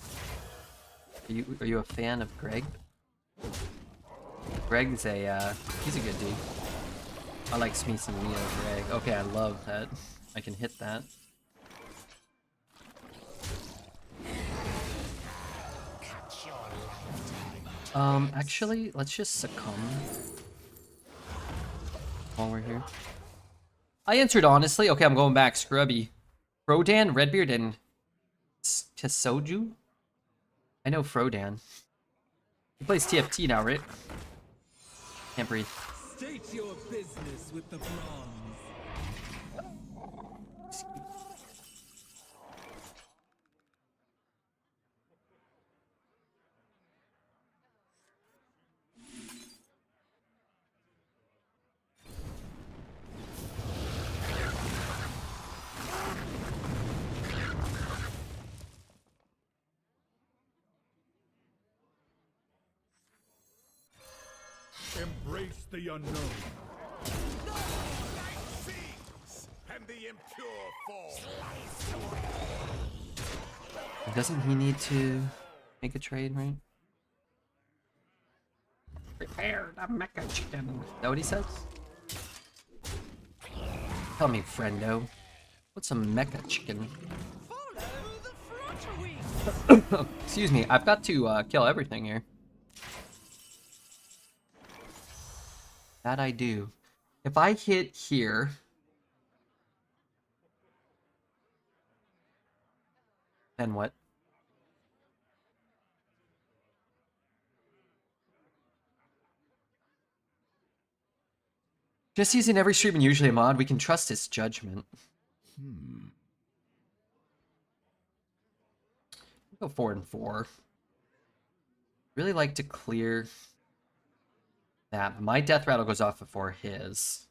Are you a fan of Greg? Greg's a he's a good dude. I like me some Neo Greg. Okay, I love that. I can hit that. Actually, let's just succumb while we're here. I answered honestly. Okay, I'm going back. Scrubby. Frodan, Redbeard, and Tesoju? I know Frodan. He plays TFT now, right? Can't breathe. State your business with the bronze. Embrace the unknown. And the impure fall. Doesn't he need to make a trade, right? Prepare the mecha chicken. Is that what he says? Tell me, friendo. What's a mecha chicken? Excuse me, I've got to kill everything here. That I do. If I hit here... then what? Jesse's in every stream and usually a mod. We can trust his judgment. Go 4 and 4. Really like to clear that. My death rattle goes off before his.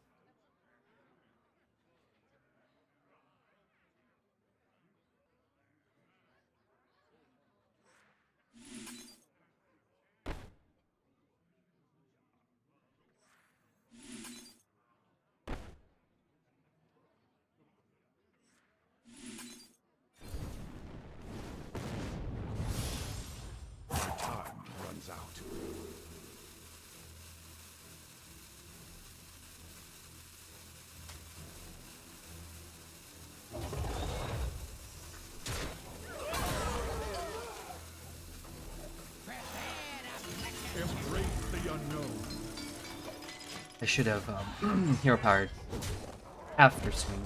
My time runs out. Embrace the unknown. I should have hero powered after swing.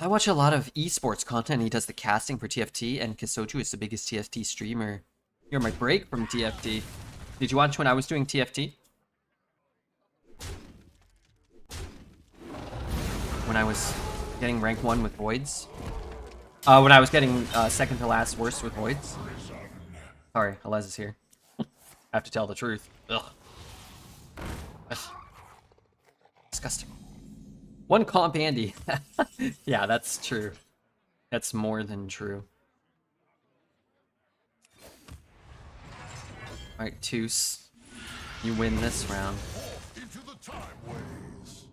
I watch a lot of esports content. He does the casting for TFT, and Kisoju is the biggest TFT streamer. You're my break from TFT. Did you watch when I was doing TFT? When I was getting rank 1 with voids? When I was getting second to last worst with voids? Sorry, Alez is here. I have to tell the truth. Ugh. Ugh. Disgusting. One comp Andy. Yeah, that's true. That's more than true. Alright, Toos. You win this round. Into the time ways.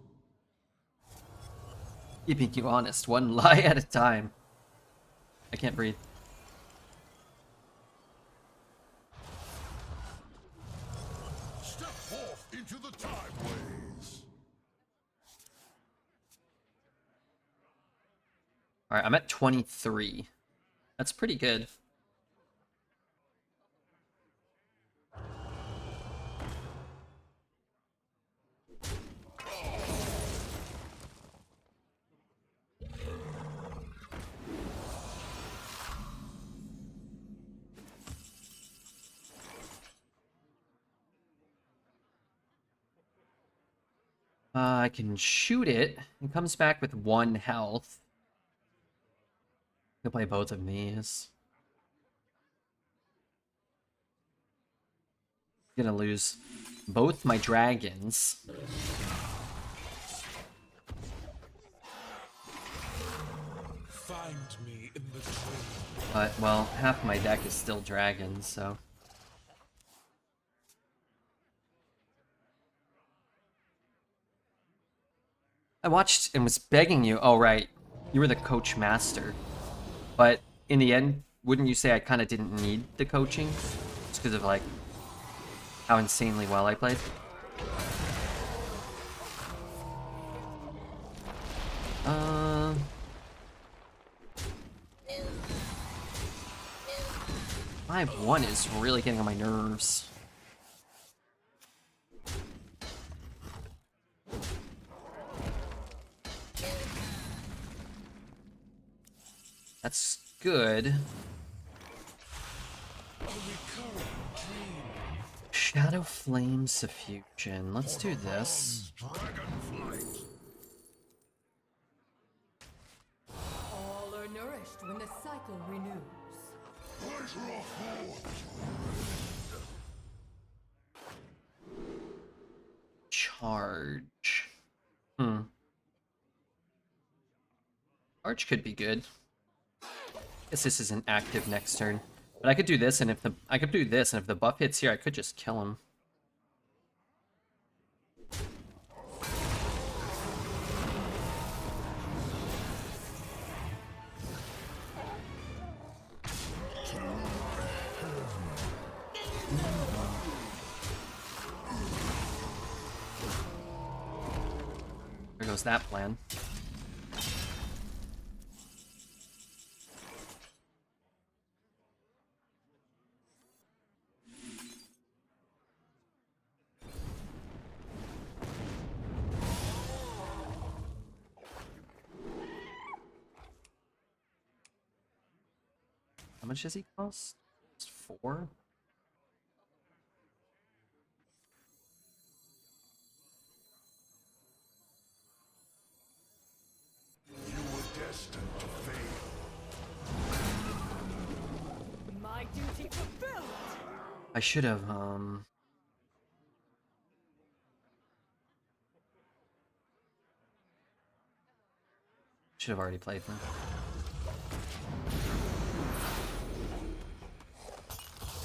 Keeping you honest, one lie at a time. I can't breathe. Step forth into the time ways. Alright, I'm at 23. That's pretty good. I can shoot it. It comes back with 1 health. I'll play both of these. Gonna lose both my dragons. Find me in the tree. But, well, half my deck is still dragons, so... I watched and was begging you. Oh, right. You were the coach master. But in the end, wouldn't you say I kind of didn't need the coaching? Just because of, like, how insanely well I played? Uh... 5-1 is really getting on my nerves. That's good. Shadow Flame Suffusion. Let's do this. All are nourished when the cycle renews. Charge. Charge could be good. Guess this isn't active next turn. But I could do this, and if the buff hits here, I could just kill him. There goes that plan. How much does he cost? It's 4? You were destined to fail. I should have, should have already played them.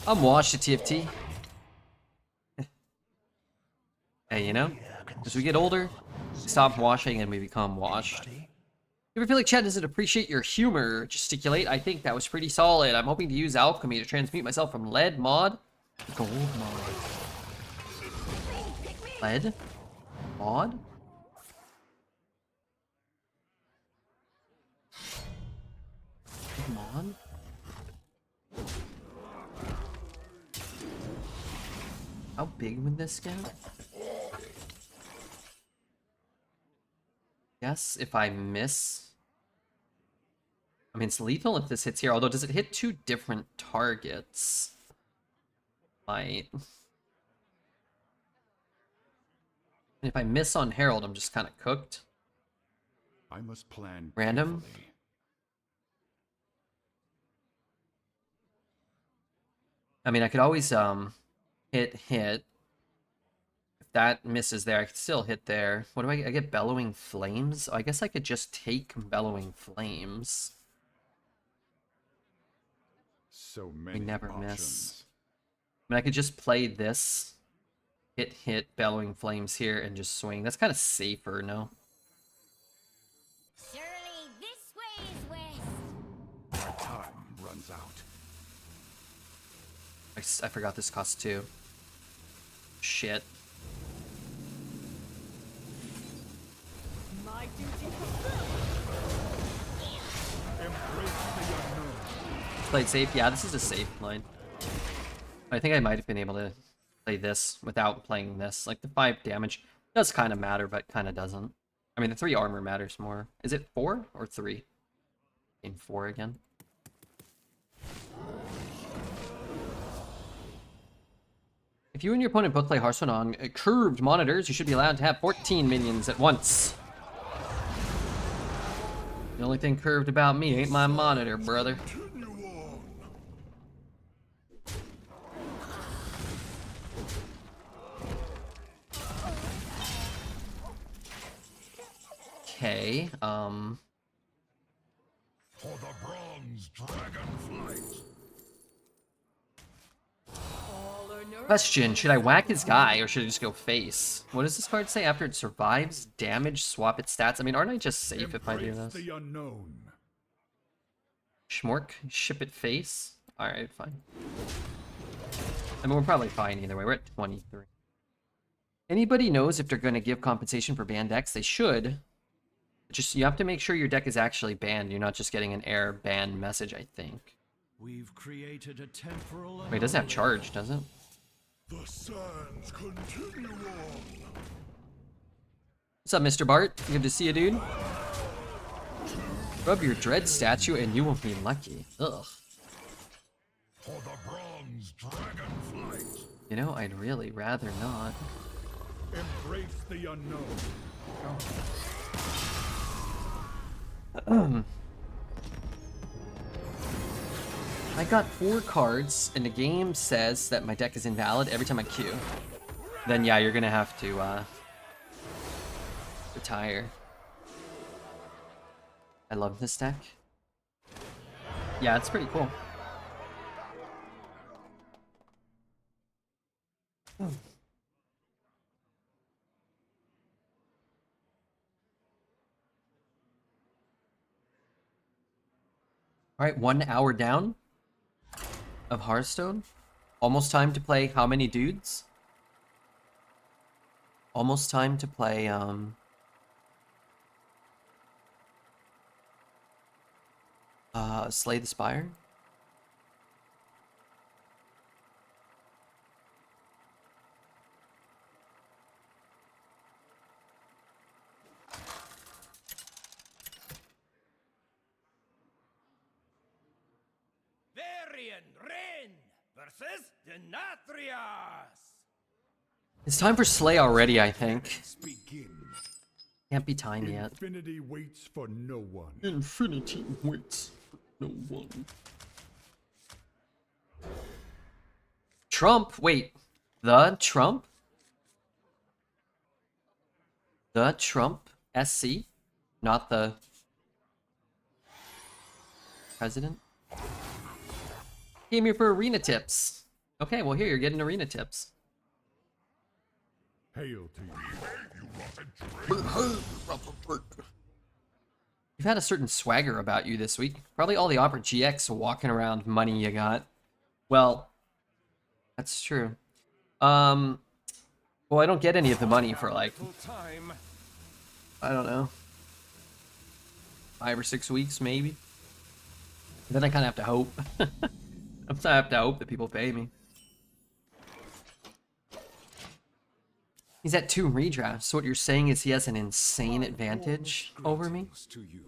I'm washed at TFT. Hey, you know, as we get older, we stop washing and we become washed. You ever feel like chat doesn't appreciate your humor? Gesticulate. I think that was pretty solid. I'm hoping to use alchemy to transmute myself from lead mod to gold mod. Lead? Mod? Mod? How big would this get? Guess if I miss... I mean, it's lethal if this hits here, although does it hit two different targets? Might. And if I miss on Herald, I'm just kind of cooked. I must plan Random? carefully. I mean, I could always hit. If that misses there, I could still hit there. What do I get? I get Bellowing Flames? Oh, I guess I could just take Bellowing Flames. So many We never options. miss. I mean, I could just play this, hit Bellowing Flames here, and just swing. That's kind of safer, no? Surely this way is west. My time runs out. I forgot this costs 2. Shit. My duty fulfilled. Embrace the unknown. Played safe? Yeah, this is a safe line. I think I might have been able to play this without playing this. Like, the 5 damage does kind of matter, but kind of doesn't. I mean, the 3 armor matters more. Is it 4 or 3? In 4 again. If you and your opponent both play Hearthstone on curved monitors, you should be allowed to have 14 minions at once. The only thing curved about me ain't my monitor, brother. Okay, For the bronze dragonflight. question, should I whack his guy or should I just go face? What does this card say? After it survives damage, swap its stats. I mean, aren't I just safe if I do Embrace this? the unknown. Schmork, ship it face? Alright, fine. I mean, we're probably fine either way. We're at 23. Anybody knows if they're going to give compensation for banned decks? They should. Just, you have to make sure your deck is actually banned. You're not just getting an error ban message, I think. We've created a temporal. Wait, it doesn't have charge, does it? The sands continue on. What's up, Mr. Bart? Good to see you, dude. Rub your dread statue and you will be lucky. Ugh. For the bronze dragonflight. You know, I'd really rather not. Embrace the unknown. I got 4 cards, and the game says that my deck is invalid every time I queue. Then yeah, you're gonna have to retire. I love this deck. Yeah, it's pretty cool. Alright, 1 hour down of Hearthstone. Almost time to play how many dudes? Almost time to play, Slay the Spire. Varian Rin versus Denatrius. It's time for Slay already, I think. Begin. Can't be time yet. Infinity waits for no one. Infinity waits for no one. Trump. Wait, the Trump? The Trump SC, not the president. Came here for arena tips. Okay, well here you're getting arena tips. Hail to you. You've had a certain swagger about you this week. Probably all the Opera GX walking around money you got. Well, that's true. Well, I don't get any of the money for like, Time. I don't know, 5 or 6 weeks maybe. Then I kind of have to hope. I have to hope that people pay me. He's at 2 redrafts, so what you're saying is he has an insane advantage over me? To you.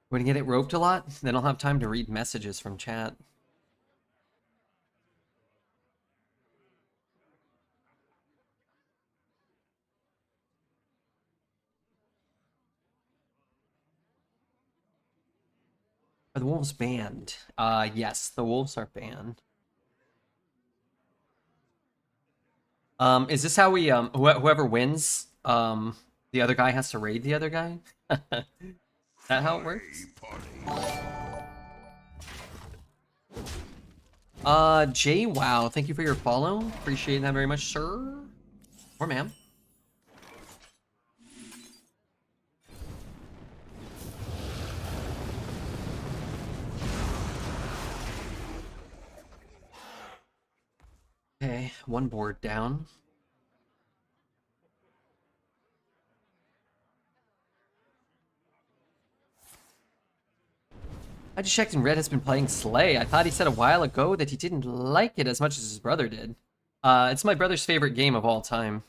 When you get it roped a lot, then I'll have time to read messages from chat. Are the wolves banned? Yes, the wolves are banned. Is this how we, whoever wins, the other guy has to raid the other guy? Is that how it works? Jay, wow, thank you for your follow. Appreciate that very much, sir. Or ma'am. Okay, one board down. I just checked and Red has been playing Slay. I thought he said a while ago that he didn't like it as much as his brother did. It's my brother's favorite game of all time.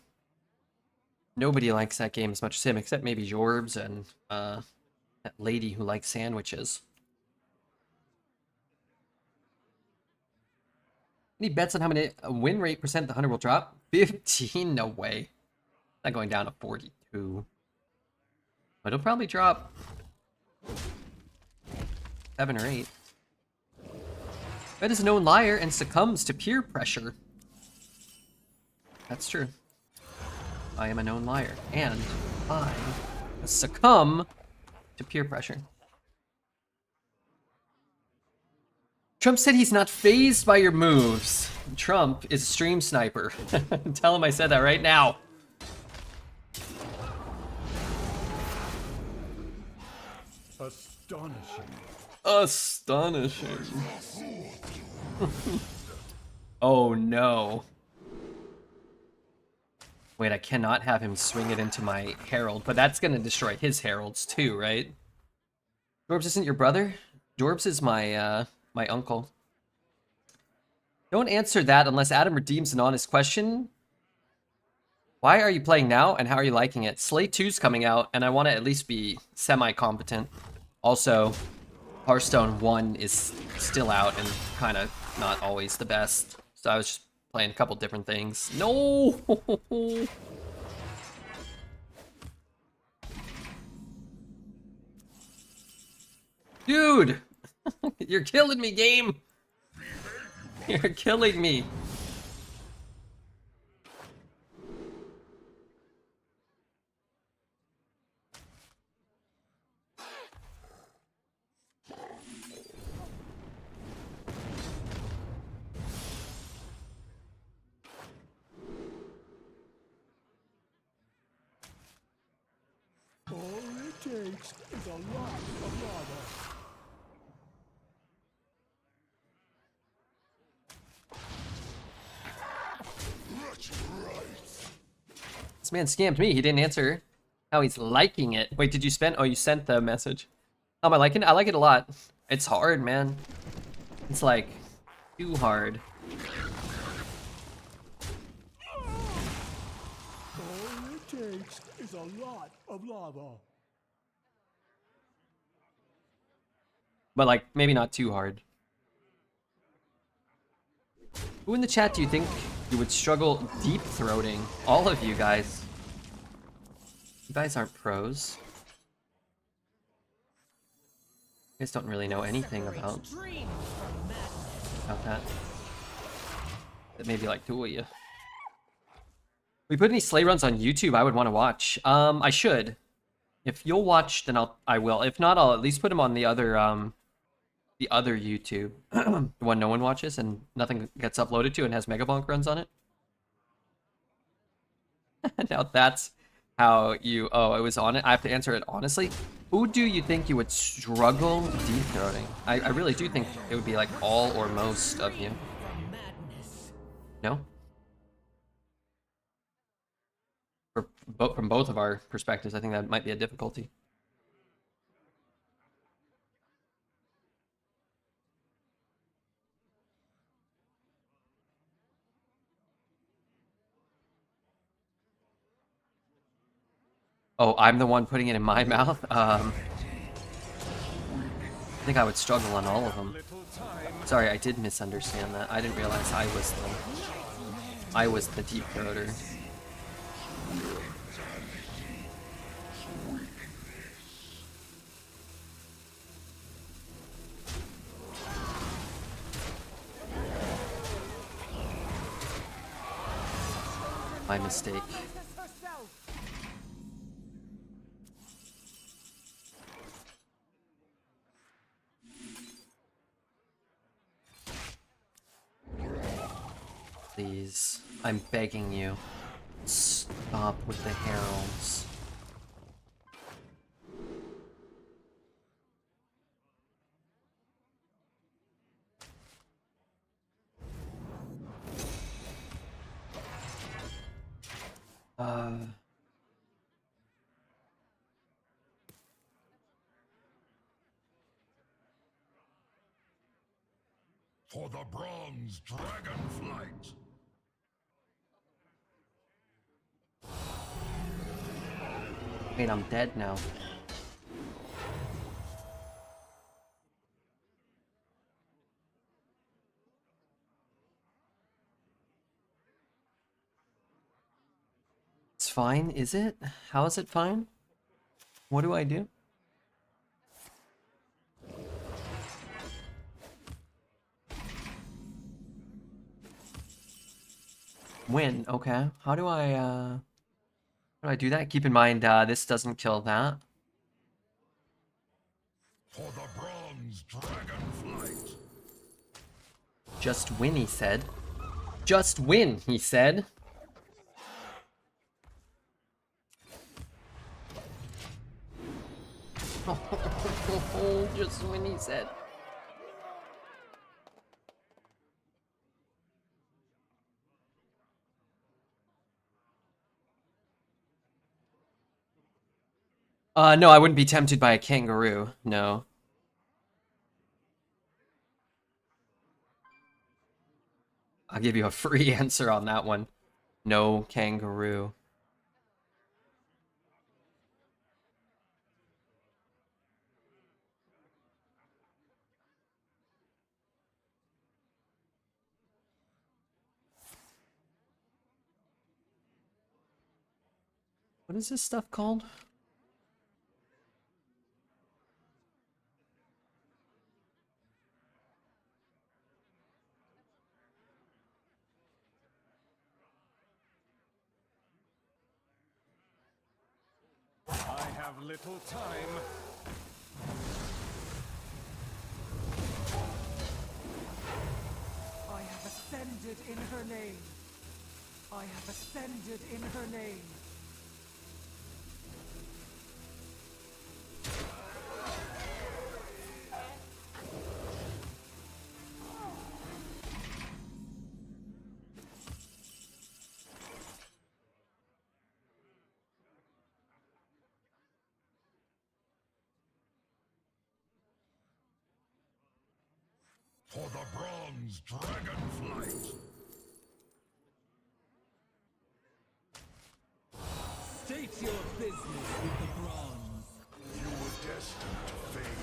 Nobody likes that game as much as him, except maybe Jorbs and that lady who likes sandwiches. Any bets on how many win rate percent the hunter will drop? 15? No way. Not going down to 42. But it'll probably drop 7 or 8. Red is a known liar and succumbs to peer pressure. That's true. I am a known liar, and I succumb to peer pressure. Trump said he's not fazed by your moves. Trump is a stream sniper. Tell him I said that right now. Astonishing. Astonishing. Oh no. Wait, I cannot have him swing it into my Herald, but that's gonna destroy his Heralds too, right? Jorbs isn't your brother? Jorbs is my, my uncle. Don't answer that unless Adam redeems an honest question. Why are you playing now, and how are you liking it? Slay 2's coming out, and I want to at least be semi-competent. Also, Hearthstone 1 is still out and kind of not always the best. So I was just playing a couple different things. No! Dude! You're killing me, game! You're killing me. All it takes is a lot of lava. This man scammed me. He didn't answer how he's liking it. Wait, did you spend? Oh, you sent the message. How am I liking it? I like it a lot. It's hard, man. It's like too hard. All it takes is a lot of lava. But like, maybe not too hard. Who in the chat do you think you would struggle deep throating? All of you guys. You guys aren't pros. You guys don't really know anything about that. That maybe like two of you. We put any sleigh runs on YouTube I would want to watch. I should. If you'll watch, then I will. If not, I'll at least put them on the other YouTube. The one no one watches and nothing gets uploaded to and has Megabonk runs on it. Now that's how you... Oh, it was on it? I have to answer it honestly. Who do you think you would struggle deep throating? I really do think it would be like all or most of you. No? From both of our perspectives, I think that might be a difficulty. Oh, I'm the one putting it in my mouth? I think I would struggle on all of them. Sorry, I did misunderstand that. I didn't realize I was the deep throater. My mistake. Please, I'm begging you, stop with the heralds. For the bronze dragonflight. Wait, I'm dead now. It's fine, is it? How is it fine? What do I do? Win, okay. How do I do that? Keep in mind, this doesn't kill that. For the bronze dragonflight. Just win, he said. Just win, he said. Just win, he said. No, I wouldn't be tempted by a kangaroo. No. I'll give you a free answer on that one. No kangaroo. What is this stuff called? I have little time. I have ascended in her name. I have ascended in her name. For the bronze dragonflight. State What's your business with the bronze? You were destined to fail.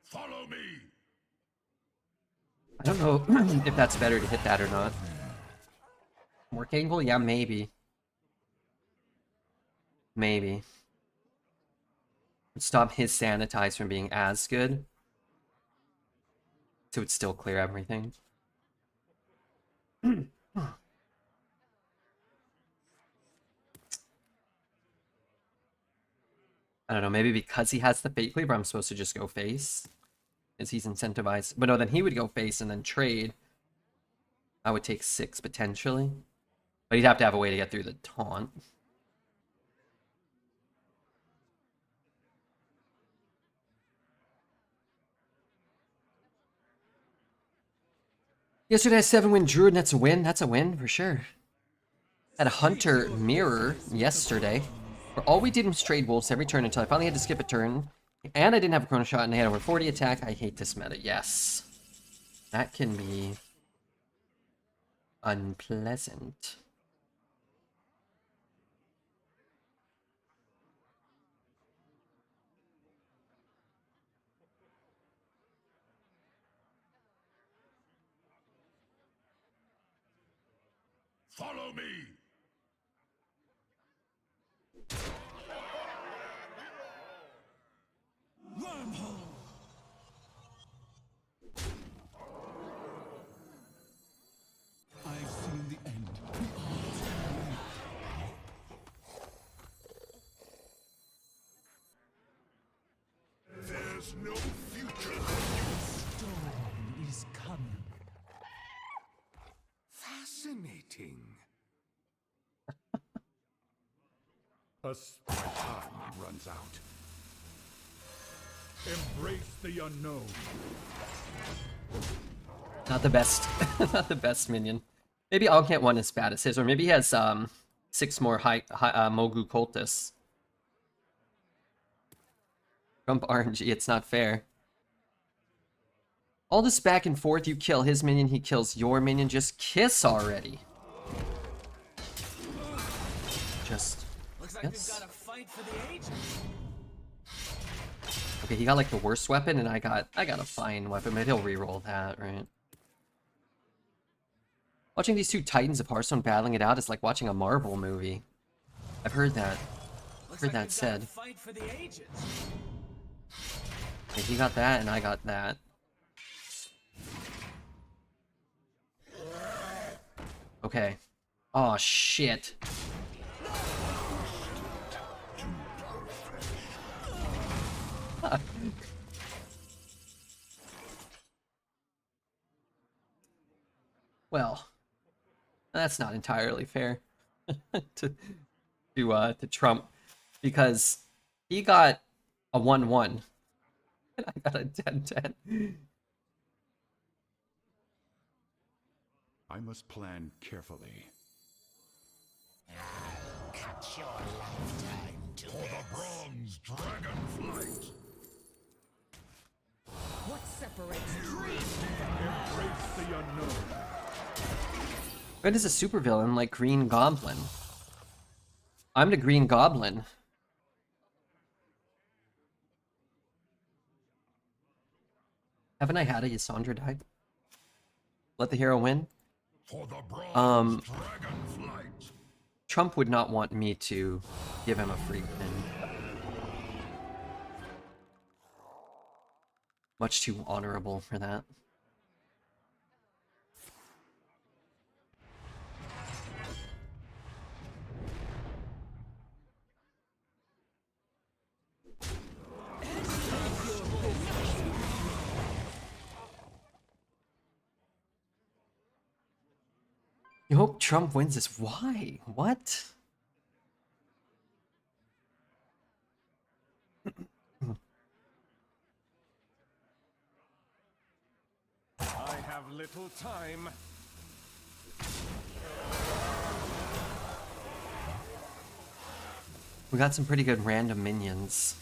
Follow me! I don't know if that's better to hit that or not. Work angle? Yeah, maybe. Maybe. Stop his sanitize from being as good. So it'd still clear everything. I don't know, maybe because he has the Fate Cleaver, I'm supposed to just go face. As he's incentivized. But no, then he would go face and then trade. I would take 6 potentially. But he'd have to have a way to get through the taunt. Yesterday I had 7-win Druid, and that's a win. That's a win for sure. Had a Hunter Mirror yesterday, where all we did was trade wolves every turn until I finally had to skip a turn. And I didn't have a Chrono Shot, and I had over 40 attack. I hate this meta. Yes. That can be unpleasant. Follow me! Wormhole! I've seen the end. There's no future. Storm is coming. Fascinating. As my time runs out. Embrace the unknown. Not the best. Not the best minion. Maybe I'll get one as bad as his, or maybe he has 6 more high Mogu Cultists. Trump RNG, it's not fair. All this back and forth, you kill his minion, he kills your minion. Just kiss already. Just Looks like kiss. we've got a fight for the ages. Okay, he got like the worst weapon, and I got a fine weapon, but he'll reroll that, right? Watching these 2 titans of Hearthstone battling it out is like watching a Marvel movie. I've heard that. Looks Heard like that we've said. got a fight for the ages. Okay, he got that, and I got that. Okay. Oh shit. Well, that's not entirely fair to Trump, because he got a 1-1 and I got a 10-10. I must plan carefully. Cut your lifetime to For the bronze dragonflight. What separates Embrace the unknown. Red is a supervillain like Green Goblin. I'm the Green Goblin. Haven't I had a Yasandra die? Let the hero win? For the bronze dragonflight. Trump would not want me to give him a free win. Much too honorable for that. You hope Trump wins this? Why? What? I have little time. We got some pretty good random minions.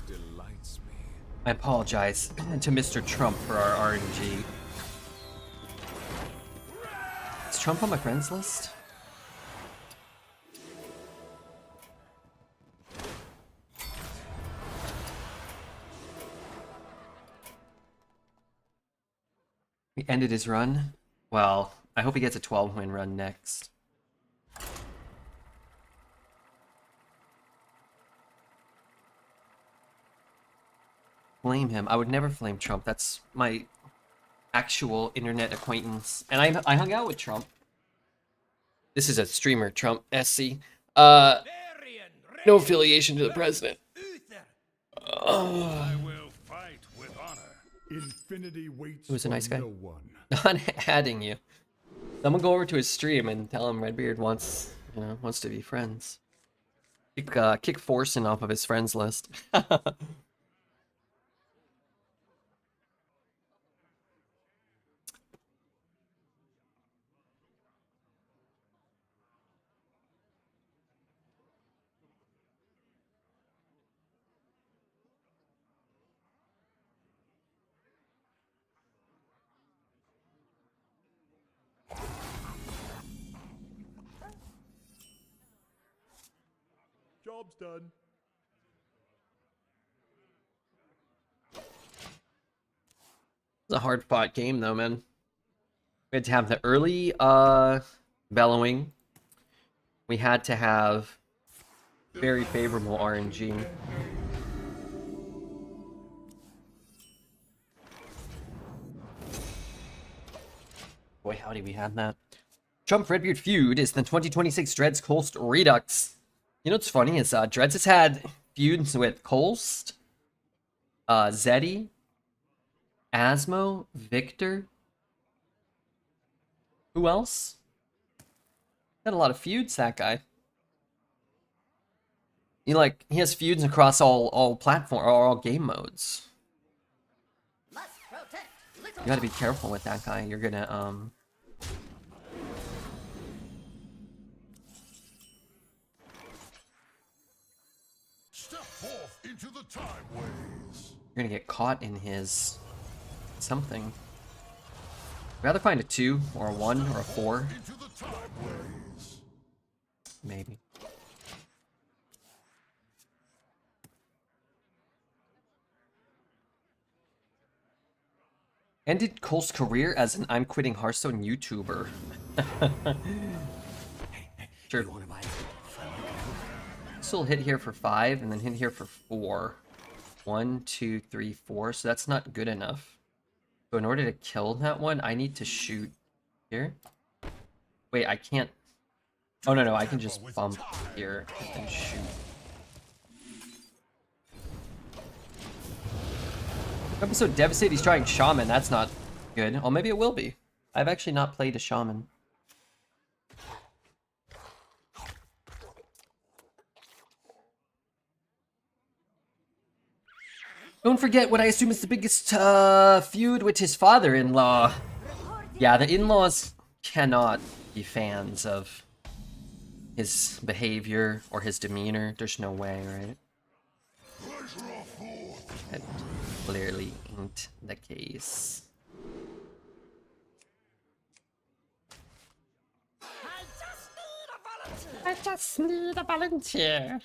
Delights me. I apologize to Mr. Trump for our RNG. Is Trump on my friends list? He ended his run. Well, I hope he gets a 12-win run next. Flame him. I would never flame Trump. That's my actual internet acquaintance. And I hung out with Trump. This is a streamer, Trump SC. No affiliation to the president. I will fight with honor. Infinity waits He was a nice guy. for no one. Not adding you. Someone go over to his stream and tell him Redbeard wants to be friends. Kick Forsen off of his friends list. Job's done. It's a hard fought game though, man. We had to have the early bellowing. We had to have very favorable RNG. Boy, howdy, we had that. Trump Redbeard feud is the 2026 Dreads Coast Redux. You know what's funny is Dreads has had feuds with Kolst, Zeddy, Asmo, Victor. Who else? Had a lot of feuds, that guy. He has feuds across all platform or all game modes. You gotta be careful with that guy. You're gonna Step forth into the time ways. you're gonna get caught in his something. Rather find a 2 or a 1 or a 4. Into the time ways. Maybe. Ended Cole's career as an I'm quitting Hearthstone YouTuber. Sure. Still hit here for 5 and then hit here for 4. 1, 2, 3, 4. So that's not good enough. So in order to kill that one, I need to shoot here. Wait, I can't. Oh no, I can just bump here and shoot. Episode devastated. He's trying Shaman. That's not good. Oh, maybe it will be. I've actually not played a Shaman. Don't forget what I assume is the biggest feud with his father-in-law. Yeah, the in-laws cannot be fans of his behavior or his demeanor. There's no way, right? That clearly ain't the case. I just need a volunteer.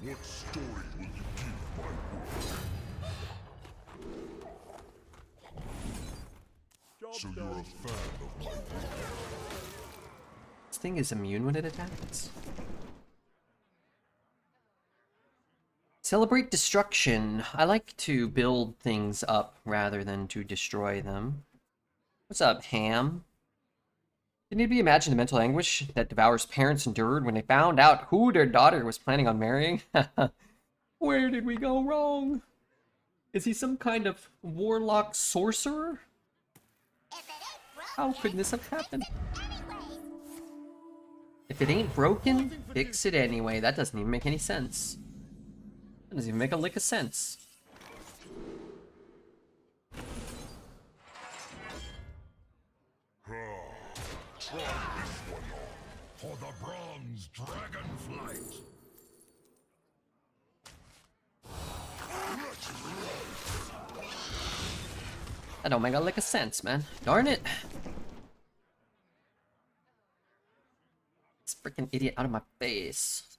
What story will you give my world? So you're a fan of my work. This thing is immune when it attacks. Celebrate destruction. I like to build things up rather than to destroy them. What's up, Ham? Can you imagine the mental anguish that Devour's parents endured when they found out who their daughter was planning on marrying? Where did we go wrong? Is he some kind of warlock sorcerer? How could this have happened? If it ain't broken, fix it anyway. That doesn't even make any sense. That doesn't even make a lick of sense. Try this one on for the bronze dragonflight. That don't make a lick of sense, man. Darn it. This freaking idiot out of my face.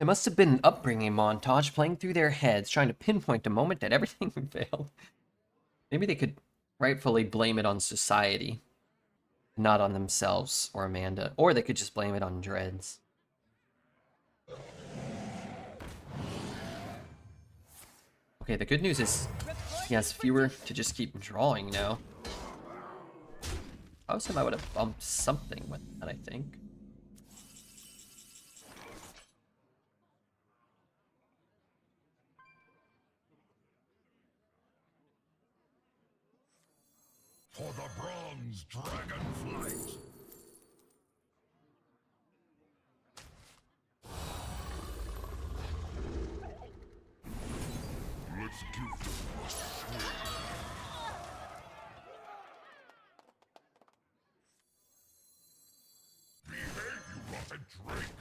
It must have been an upbringing montage playing through their heads, trying to pinpoint the moment that everything failed. Maybe they could rightfully blame it on society, not on themselves or Amanda. Or they could just blame it on Dreads. Okay, the good news is he has fewer to just keep drawing now. If I was him, I would have bumped something with that, I think. For the bronze dragonflight. Let's give them a show. Behave, you rotten drake!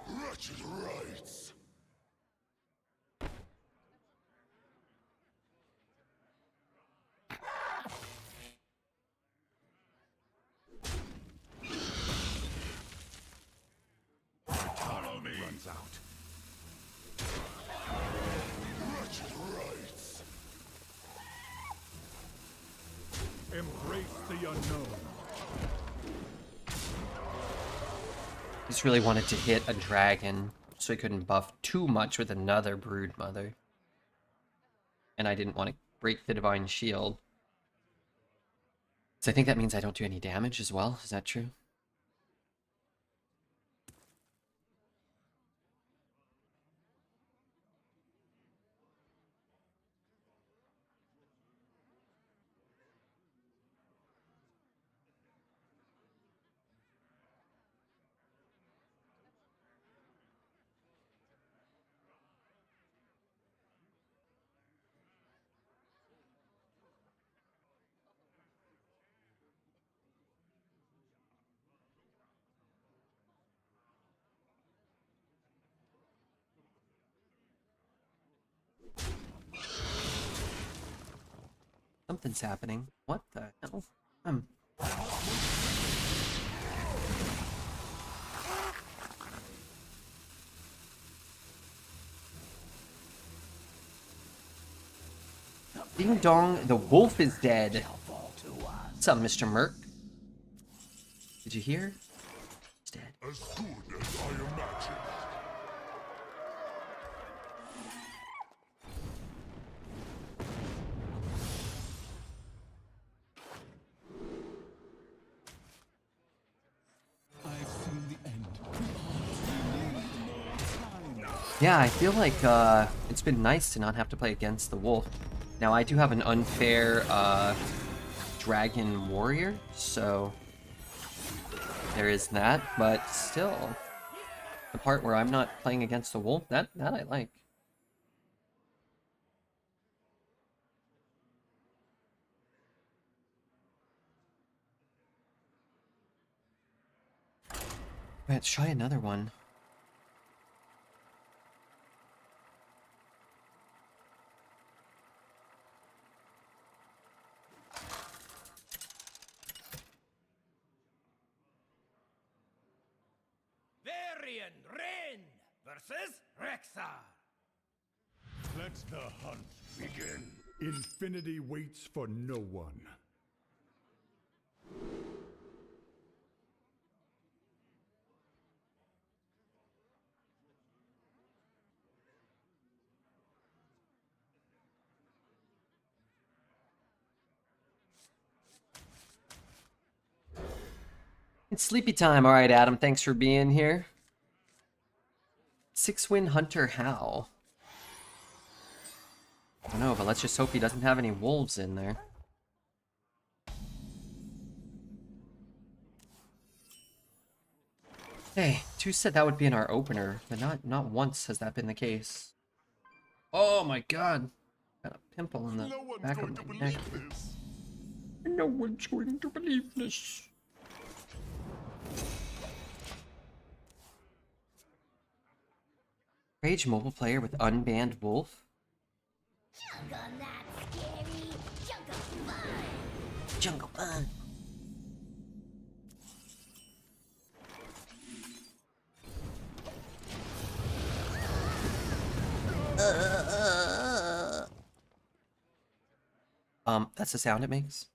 Wretched rights! Autonomy runs out. Wretched rights! Embrace the unknown. Just really wanted to hit a dragon so he couldn't buff too much with another Brood Mother. And I didn't want to break the Divine Shield. So I think that means I don't do any damage as well. Is that true? Something's happening. What the hell? Ding dong, the wolf is dead. What's up, Mr. Merc? Did you hear? He's dead. As good as I imagined. I've seen the end. Yeah, I feel like it's been nice to not have to play against the wolf. Now I do have an unfair dragon warrior, so there is that, but still, the part where I'm not playing against the wolf, that I like. Let's try another one. Aryan Rain versus Rexar. Let the hunt begin. Infinity waits for no one. It's sleepy time. All right, Adam. Thanks for being here. 6-win Hunter How? I don't know, but let's just hope he doesn't have any wolves in there. Hey, 2 said that would be in our opener, but not once has that been the case. Oh my god. Got a pimple in the No one's back going of to my neck. believe this. No one's going to believe this. Rage mobile player with unbanned wolf? Jungle not scary. Jungle fun. Jungle fun. That's the sound it makes.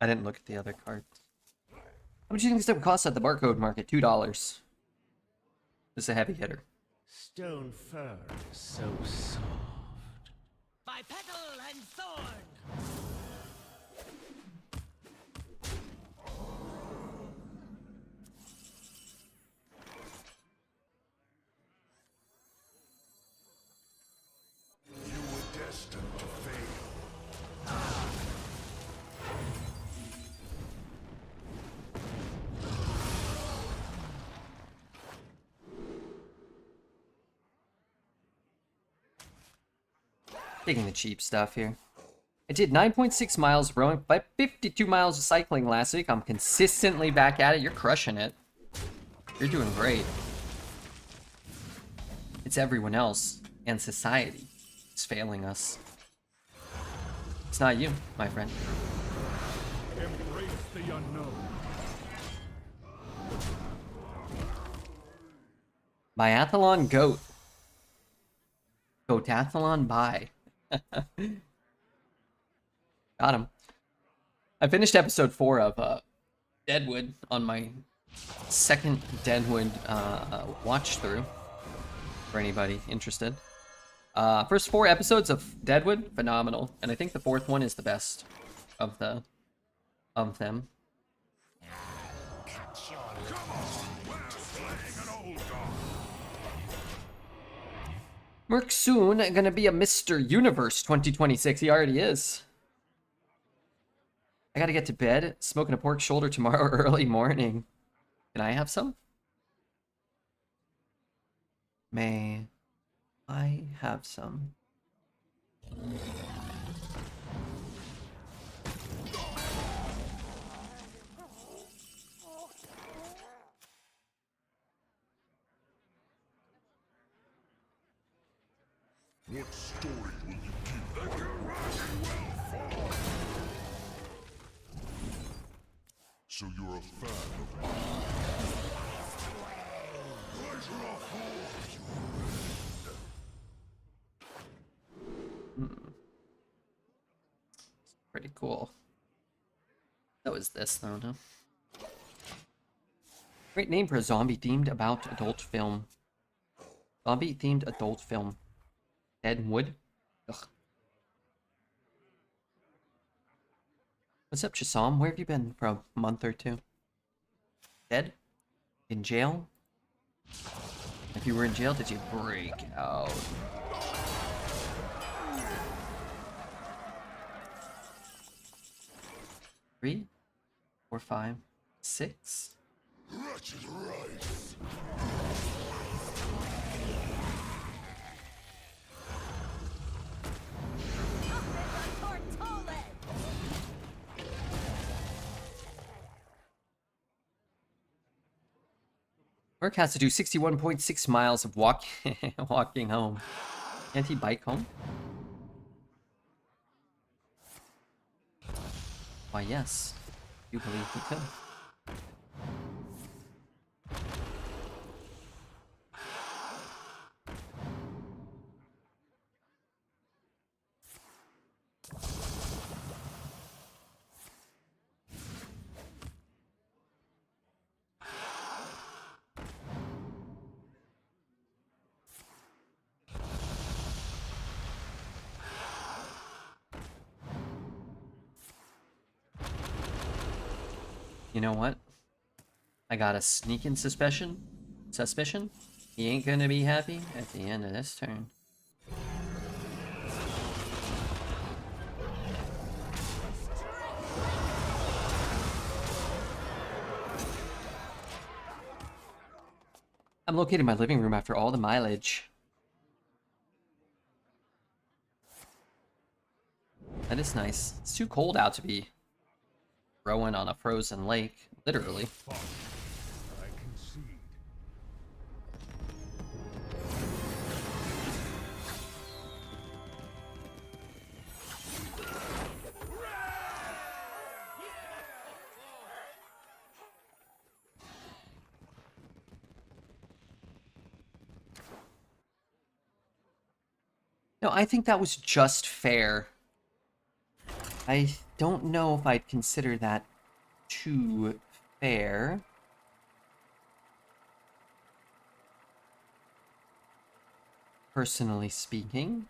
I didn't look at the other cards. How much do you think this would cost at the barcode market? $2. This is a heavy hitter. Stone fur is so soft. By petal and thorn. You were destined to fail. Taking the cheap stuff here. I did 9.6 miles rowing, but 52 miles of cycling last week. I'm consistently back at it. You're crushing it. You're doing great. It's everyone else and society. It's failing us. It's not you, my friend. Embrace the unknown. Biathlon goat. Goatathlon bye. Got him. I finished episode 4 of Deadwood on my second Deadwood watch through. For anybody interested. First 4 episodes of Deadwood, phenomenal, and I think the 4th one is the best of them. Merc soon gonna be a Mr. Universe 2026. He already is. I gotta get to bed. Smoking a pork shoulder tomorrow early morning. Can I have some? May I have some? What story will you give? The Jurassic will fall. So you're a fan of mine? Pleasure of fools. Pretty cool. That was this though, no? Great name for a zombie-themed about adult film. Zombie-themed adult film. Deadwood? Ugh. What's up, Chisam? Where have you been for a month or 2? Dead? In jail? If you were in jail, did you break out? $3, 4, 5, 6. Wretched rice. Merc has to do 61.6 miles of walking home. Can't he bike home? Why, yes. You believe he could. You know what? I got a sneaking suspicion. He ain't gonna be happy at the end of this turn. I'm located in my living room after all the mileage. That is nice. It's too cold out to be rowing on a frozen lake, literally. I concede. No, I think that was just fair. I don't know if I'd consider that too fair. Personally speaking.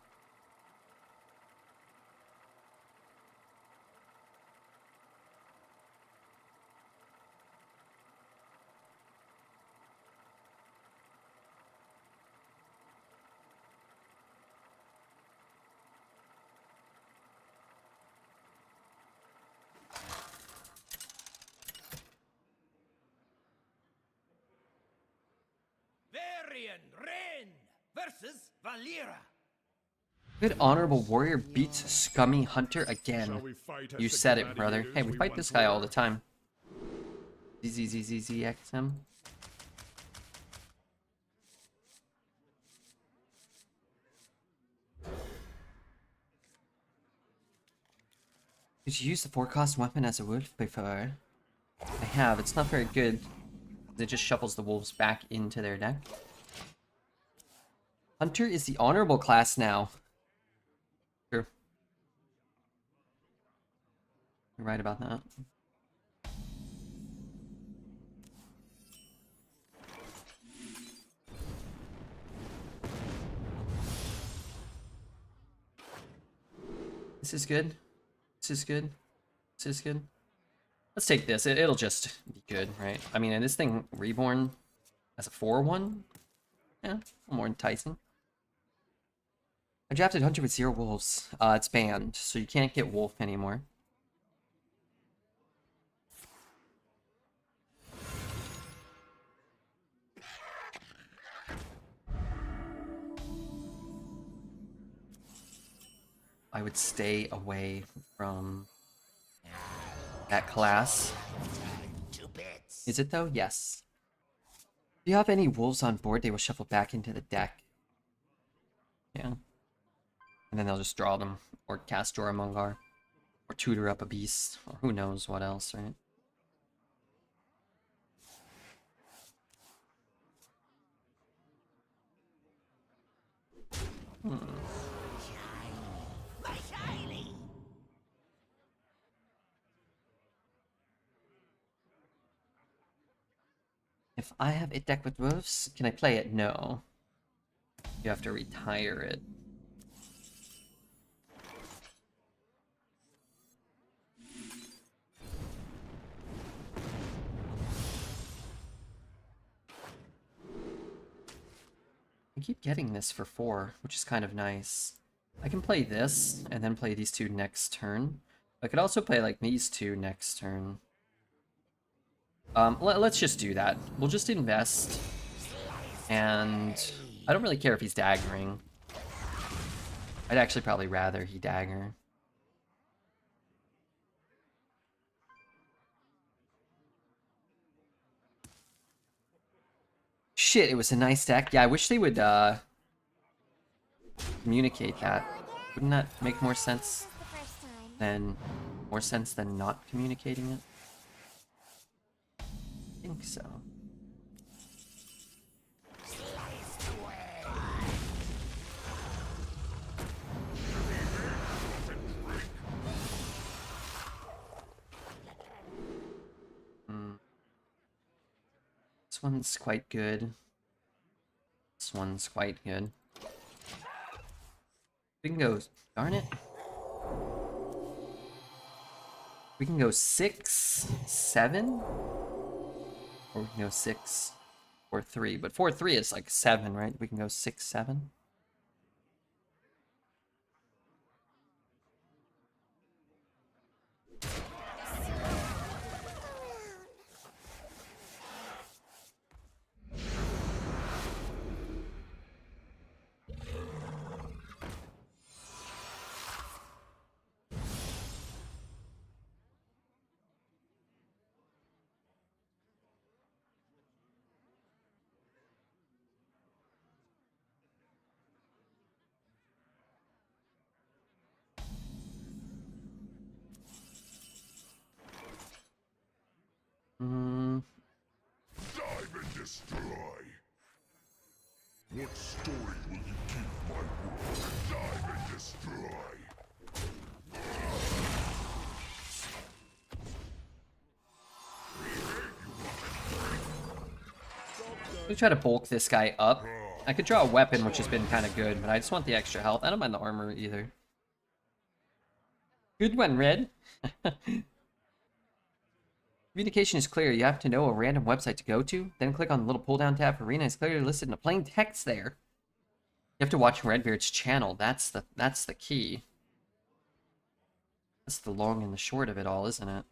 Varian Rain versus Valera. Good honorable warrior beats scummy hunter again. Shall we fight as You the said it, brother. gladiators Hey, we fight once this guy all were? the time. ZZZZXM. Did you use the forecast weapon as a wolf before? I have. It's not very good. It just shuffles the wolves back into their deck. Hunter is the honorable class now. True. You're right about that. This is good. This is good. This is good. Let's take this. It'll just be good, right? I mean, and this thing reborn as a 4/1? Yeah, a little more enticing. I drafted Hunter with 0 wolves. It's banned, so you can't get wolf anymore. I would stay away from that class. Is it though? Yes. If you have any wolves on board, they will shuffle back into the deck. Yeah. And then they'll just draw them, or cast Joromungar, or tutor up a beast, or who knows what else, right? If I have a deck with wolves, can I play it? No. You have to retire it. I keep getting this for 4, which is kind of nice. I can play this, and then play these two next turn. I could also play, like, these two next turn. Let's just do that. We'll just invest. And I don't really care if he's daggering. I'd actually probably rather he dagger. Shit, it was a nice deck. Yeah, I wish they would communicate that. Wouldn't that make more sense than not communicating it? I think so. This one's quite good. This one's quite good. We can go, darn it. We can go 6, 7, or we can go 6, 4, 3. But 4, 3 is like 7, right? We can go 6, 7. Dive and destroy. What story will you give my world? Dive and destroy. We try to bulk this guy up. I could draw a weapon, which has been kind of good, but I just want the extra health. I don't mind the armor either. Good one, Red. Communication is clear. You have to know a random website to go to. Then click on the little pull-down tab for Arena. It's clearly listed in a plain text there. You have to watch Redbeard's channel. That's the key. That's the long and the short of it all, isn't it?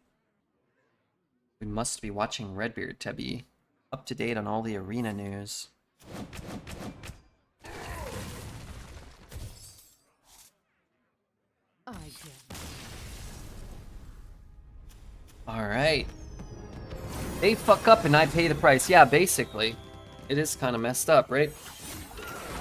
We must be watching Redbeard to be up to date on all the Arena news. Alright. They fuck up and I pay the price. Yeah, basically. It is kind of messed up, right?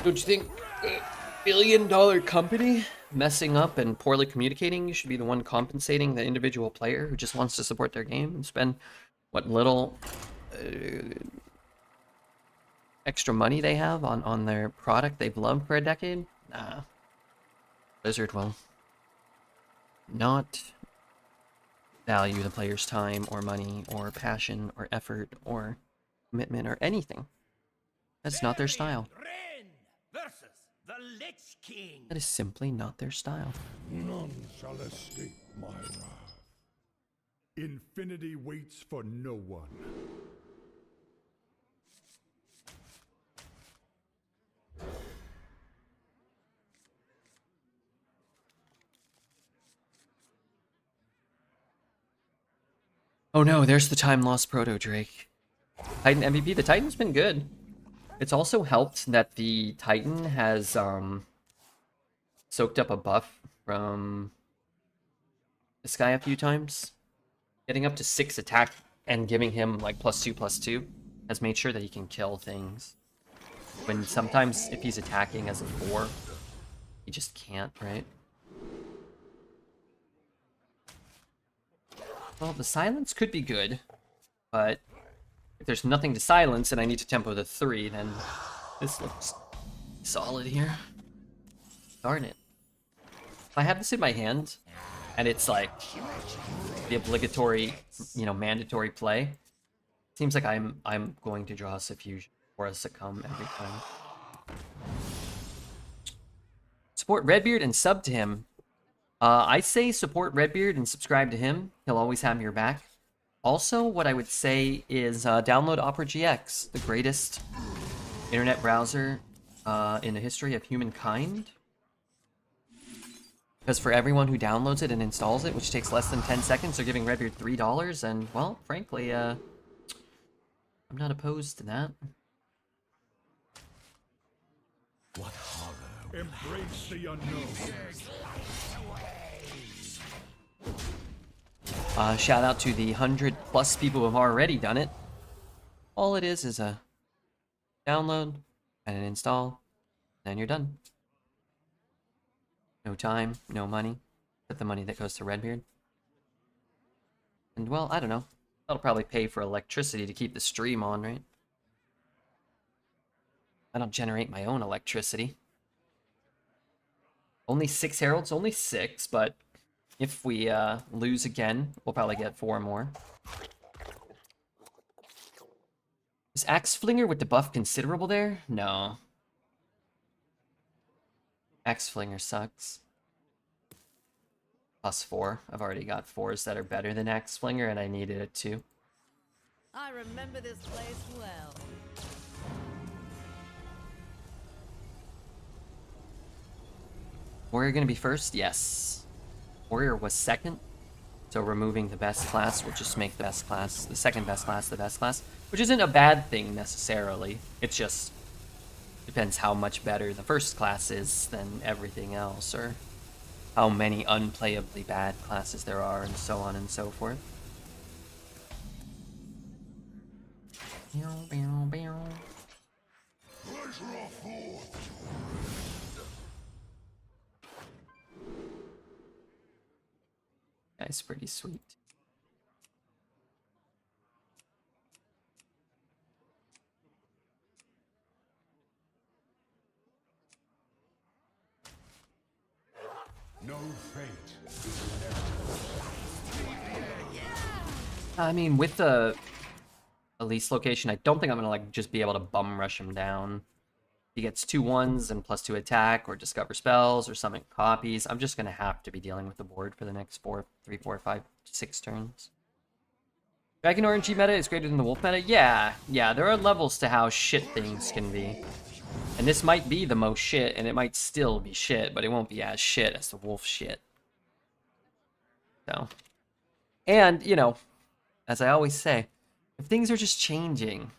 Don't you think $1 billion company messing up and poorly communicating, you should be the one compensating the individual player who just wants to support their game and spend what little extra money they have on their product they've loved for a decade? Nah. Blizzard will not value the player's time or money or passion or effort or commitment or anything. That's not their style. Ren versus the Lich King. That is simply not their style. None shall escape my wrath. Infinity waits for no one. Oh no, there's the time lost proto Drake. Titan MVP. The Titan's been good. It's also helped that the Titan has soaked up a buff from this guy a few times. Getting up to 6 attack and giving him like +2/+2 has made sure that he can kill things. When sometimes if he's attacking as a 4, he just can't, right? Well, the silence could be good, but if there's nothing to silence and I need to tempo the 3, then this looks solid here. Darn it. If I have this in my hand, and it's like the obligatory, you know, mandatory play, it seems like I'm going to draw a Suffusion or a Succumb every time. Support Redbeard and sub to him. I say support Redbeard and subscribe to him. He'll always have your back. Also, what I would say is download Opera GX, the greatest internet browser in the history of humankind. Because for everyone who downloads it and installs it, which takes less than 10 seconds, they're giving Redbeard $3, and, well, frankly, I'm not opposed to that. What horror? Embrace the unknown. Shout out to the 100+ people who have already done it. All it is a download and an install, then you're done. No time, no money, but the money that goes to Redbeard. And well, I don't know. That'll probably pay for electricity to keep the stream on, right? I don't generate my own electricity. Only 6 heralds, only 6, but if we lose again, we'll probably get 4 more. Is Axe Flinger with the buff considerable there? No. Axe Flinger sucks. +4. I've already got 4s that are better than Axe Flinger, and I needed it too. I remember this place well. Warrior gonna be first? Yes. Warrior was second. So removing the best class will just make the best class, the second best class, the best class. Which isn't a bad thing necessarily. It's just depends how much better the first class is than everything else, or how many unplayably bad classes there are, and so on and so forth. That's pretty sweet. No fate. I mean, with the Elise location, I don't think I'm gonna like just be able to bum rush him down. He gets 2 1s and +2 attack, or discover spells, or summon copies. I'm just gonna have to be dealing with the board for the next 3, 4, 5, 6 turns. Dragon RNG meta is greater than the wolf meta? Yeah, there are levels to how shit things can be. And this might be the most shit, and it might still be shit, but it won't be as shit as the wolf shit. So. And, you know, as I always say, if things are just changing,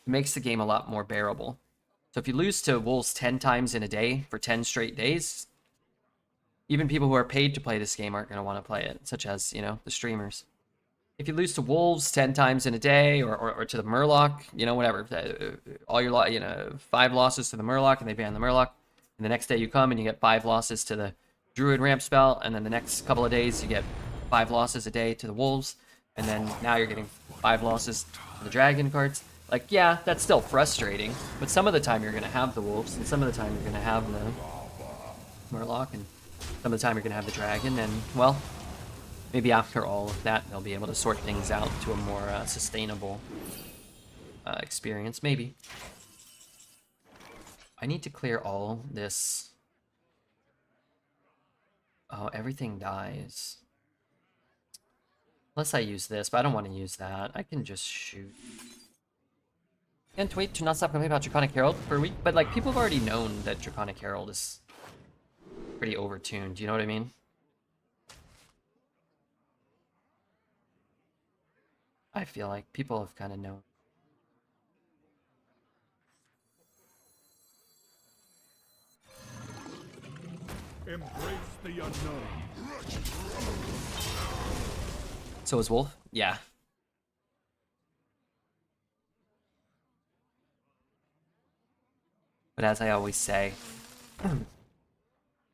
it makes the game a lot more bearable. So if you lose to wolves 10 times in a day for 10 straight days, even people who are paid to play this game aren't going to want to play it, such as, you know, the streamers. If you lose to wolves 10 times in a day, or to the Murloc, you know, whatever, all your, 5 losses to the Murloc, and they ban the Murloc, and the next day you come and you get 5 losses to the Druid ramp spell, and then the next couple of days you get 5 losses a day to the wolves, and then now you're getting 5 losses to the dragon cards. Like, yeah, that's still frustrating, but some of the time you're going to have the wolves, and some of the time you're going to have the Murloc, and some of the time you're going to have the dragon, and, well, maybe after all of that, they'll be able to sort things out to a more sustainable experience, maybe. I need to clear all this. Oh, everything dies. Unless I use this, but I don't want to use that. I can just shoot. Can't wait to not stop complaining about Draconic Herald for a week, but like people have already known that Draconic Herald is pretty overtuned. Do you know what I mean? I feel like people have kind of known. Embrace the unknown. So is Wolf? Yeah. But as I always say,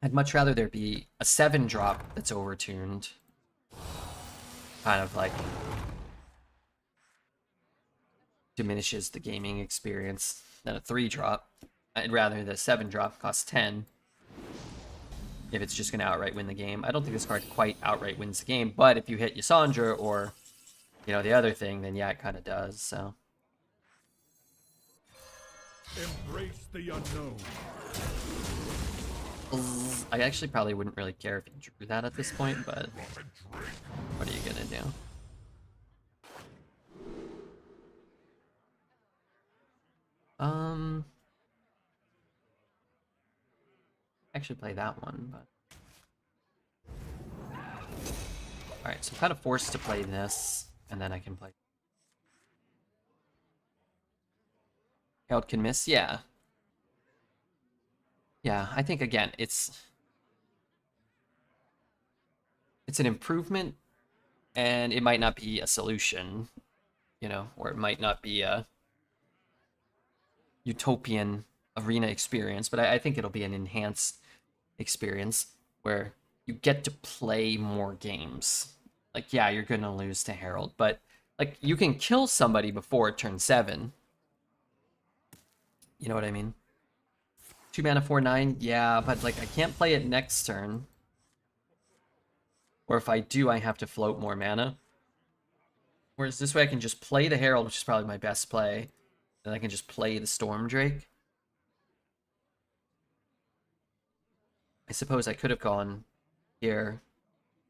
I'd much rather there be a 7-drop that's overtuned. Kind of like diminishes the gaming experience than a 3-drop. I'd rather the 7-drop cost 10 if it's just going to outright win the game. I don't think this card quite outright wins the game, but if you hit Yasandra or, you know, the other thing, then yeah, it kind of does, so. Embrace the unknown. I actually probably wouldn't really care if you drew that at this point, but what are you going to do? Actually play that one, but alright, so I'm kind of forced to play this, and then I can play. Herald can miss, yeah. Yeah, I think again, it's an improvement, and it might not be a solution, you know, or it might not be a utopian arena experience, but I think it'll be an enhanced experience where you get to play more games. Like, yeah, you're gonna lose to Herald, but like you can kill somebody before turn 7. You know what I mean? 2 mana 4/9, yeah, but like I can't play it next turn. Or if I do, I have to float more mana. Whereas this way I can just play the Herald, which is probably my best play. Then I can just play the Storm Drake. I suppose I could have gone here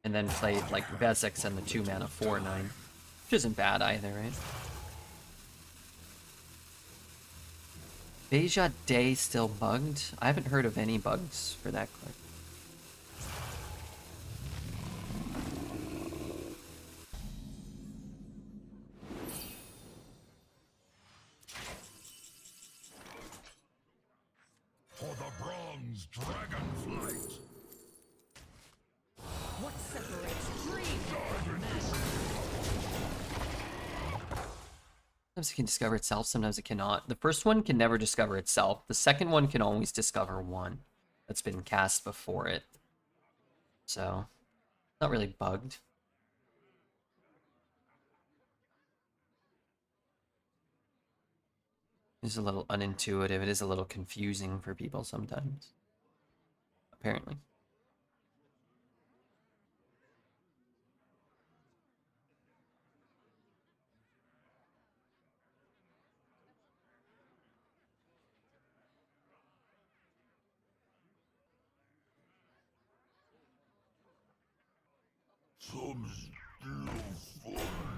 and then played like Vesex and the 2 mana 4/9. Which isn't bad either, right? Beja Day still bugged? I haven't heard of any bugs for that card. For the bronze dragon flight. What separates dream from magic? Sometimes it can discover itself, sometimes it cannot. The first one can never discover itself. The second one can always discover one that's been cast before it. So, not really bugged. It's a little unintuitive. It is a little confusing for people sometimes. Apparently. Some still funny.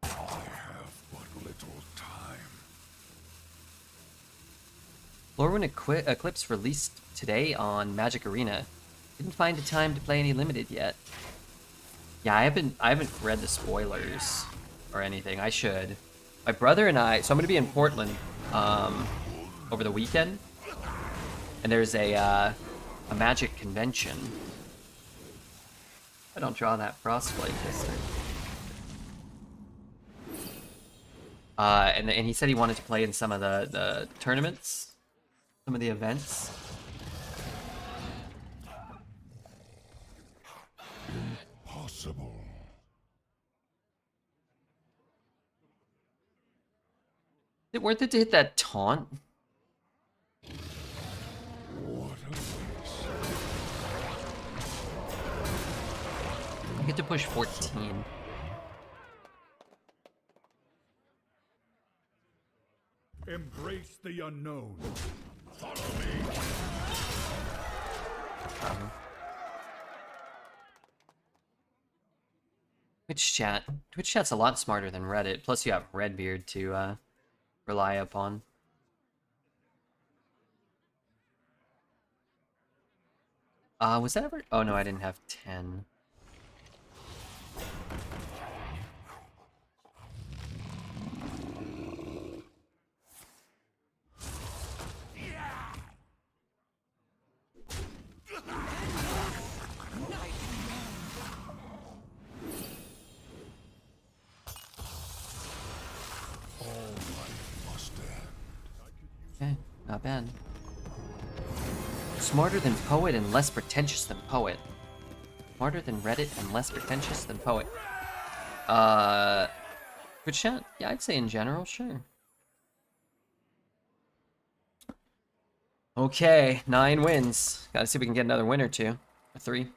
I have but little time. Lorwyn Eclipse released today on Magic Arena. Didn't find a time to play any limited yet. Yeah, I haven't read the spoilers or anything. I should. My brother and I, so I'm gonna be in Portland over the weekend, and there's a Magic convention. I don't draw that Frostblade this turn. And he said he wanted to play in some of the tournaments, some of the events. Possible. Is it worth it to hit that taunt? What a waste. I get to push 14. Embrace the unknown. Follow me. Twitch chat's a lot smarter than Reddit. Plus you have Redbeard to rely upon. Was that ever? Oh no, I didn't have 10. Okay, not bad. Smarter than Poet and less pretentious than Poet. Smarter than Reddit and less pretentious than Poet. Twitch chat? Yeah, I'd say in general, sure. Okay, 9 wins. Gotta see if we can get another win or 2. Or 3.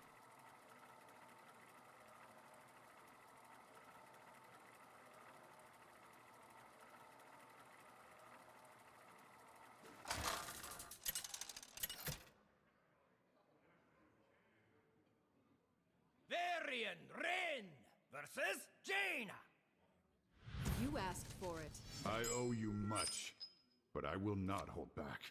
Varian Rin versus Jaina. You asked for it. I owe you much. but I will not hold back.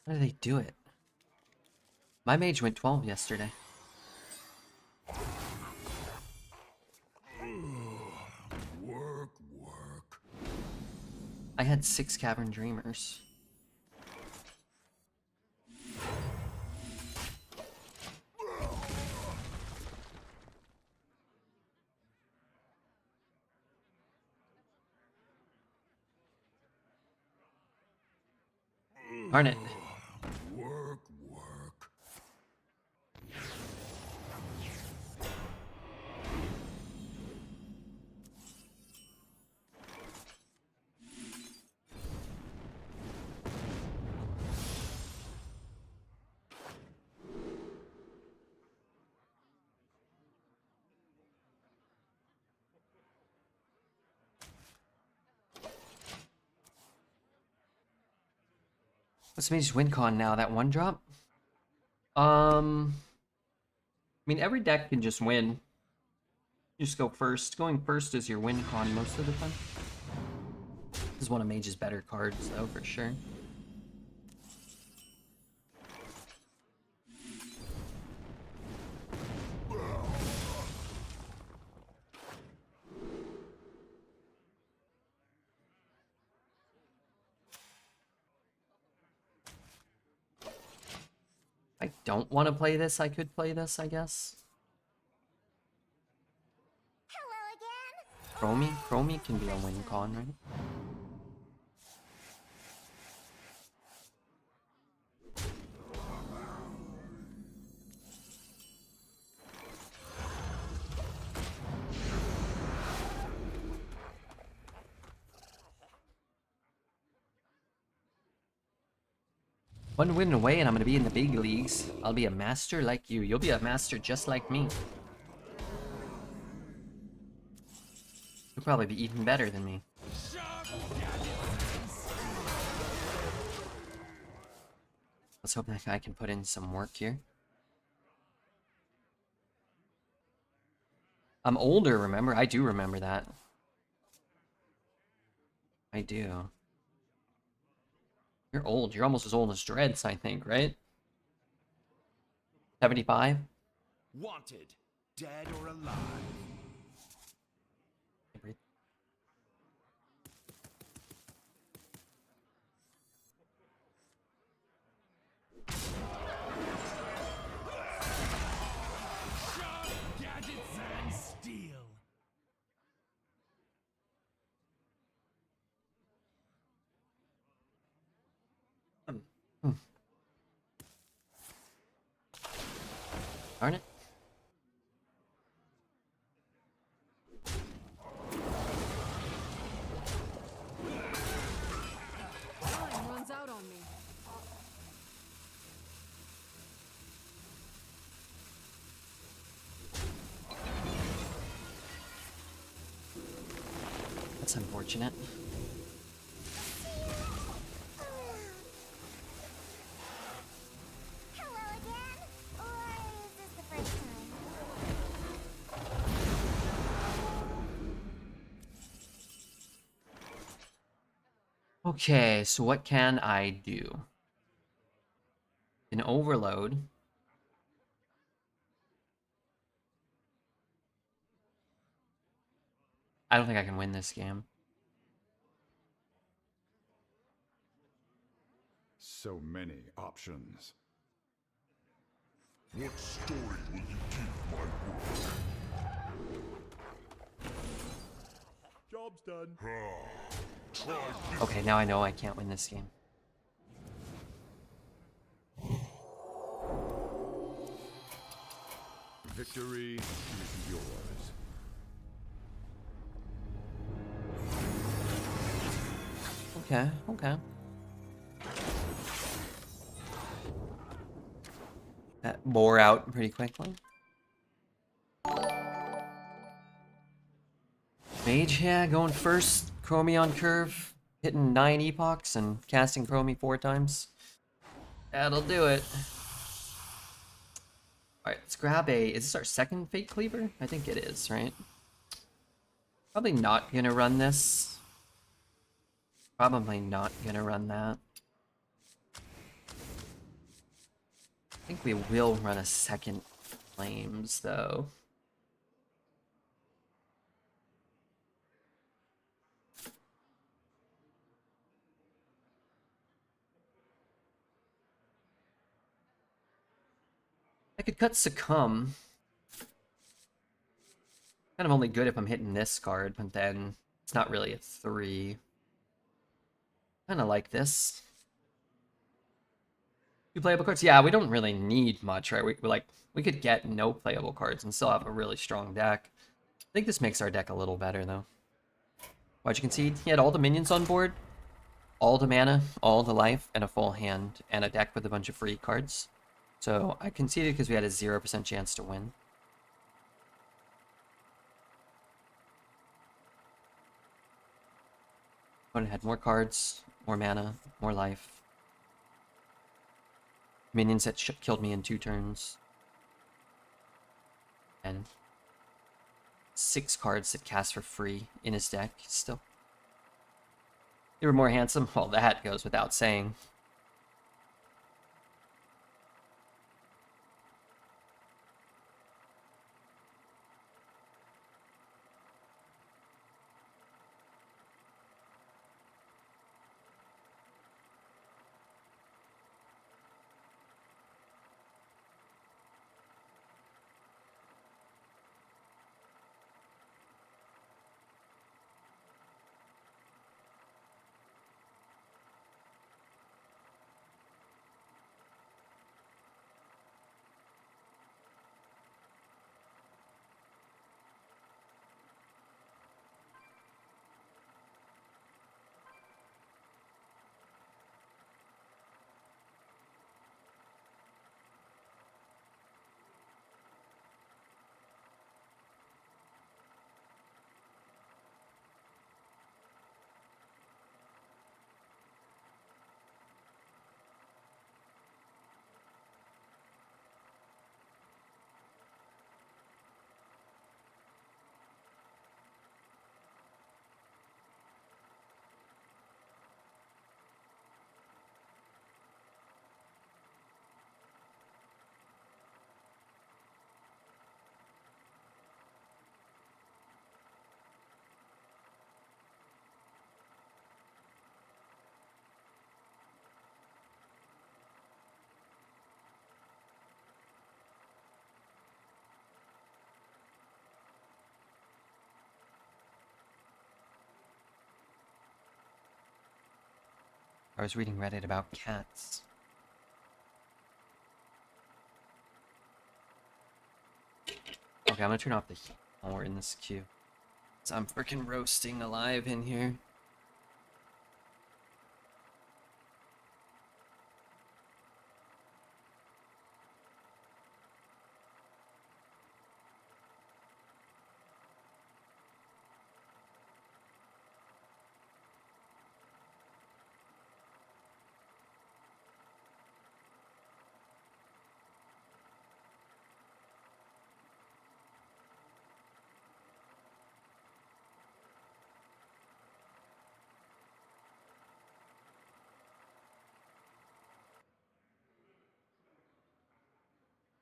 How do they do it? My mage went 12 yesterday. Work, work. I had 6 Cavern Dreamers. Darn it. Work, work. What's mage's win con now? That one drop? I mean, every deck can just win. You just go first. Going first is your win con most of the time. This is one of mage's better cards, though, for sure. I don't want to play this. I could play this, I guess. Hello again. Chromie can be a win con, right? One win away and I'm gonna be in the big leagues. I'll be a master like you. You'll be a master just like me. You'll probably be even better than me. Let's hope that guy can put in some work here. I'm older, remember? I do remember that. I do. You're old. You're almost as old as Dreads, I think, right? 75? Wanted, dead or alive. Sharp gadgets and steel. Darn it. Time runs out on me. That's unfortunate. Hello again. Or is this the first time? Okay, so what can I do? An overload. I don't think I can win this game. So many options. What story will you give my work? job's done. Okay, now I know I can't win this game. Victory is yours. Okay, okay. That wore out pretty quickly. Mage, yeah, going first. Chromie on curve. Hitting 9 epochs and casting Chromie 4 times. That'll do it. Alright, let's grab a... Is this our second Fate Cleaver? I think it is, right? Probably not gonna run this. Probably not gonna run that. I think we will run a second Flames, though. I could cut Succumb. Kind of only good if I'm hitting this card, but then it's not really a 3. Kind of like this. 2 playable cards? Yeah, we don't really need much, right? We could get no playable cards and still have a really strong deck. I think this makes our deck a little better, though. Why'd you concede? He had all the minions on board, all the mana, all the life, and a full hand, and a deck with a bunch of free cards. So I conceded because we had a 0% chance to win. Opponent had more cards, more mana, more life. Minions that killed me in 2 turns. And 6 cards that cast for free in his deck still. They were more handsome? Well, that goes without saying. I was reading Reddit about cats. Okay, I'm gonna turn off the heat while we're in this queue. So I'm freaking roasting alive in here.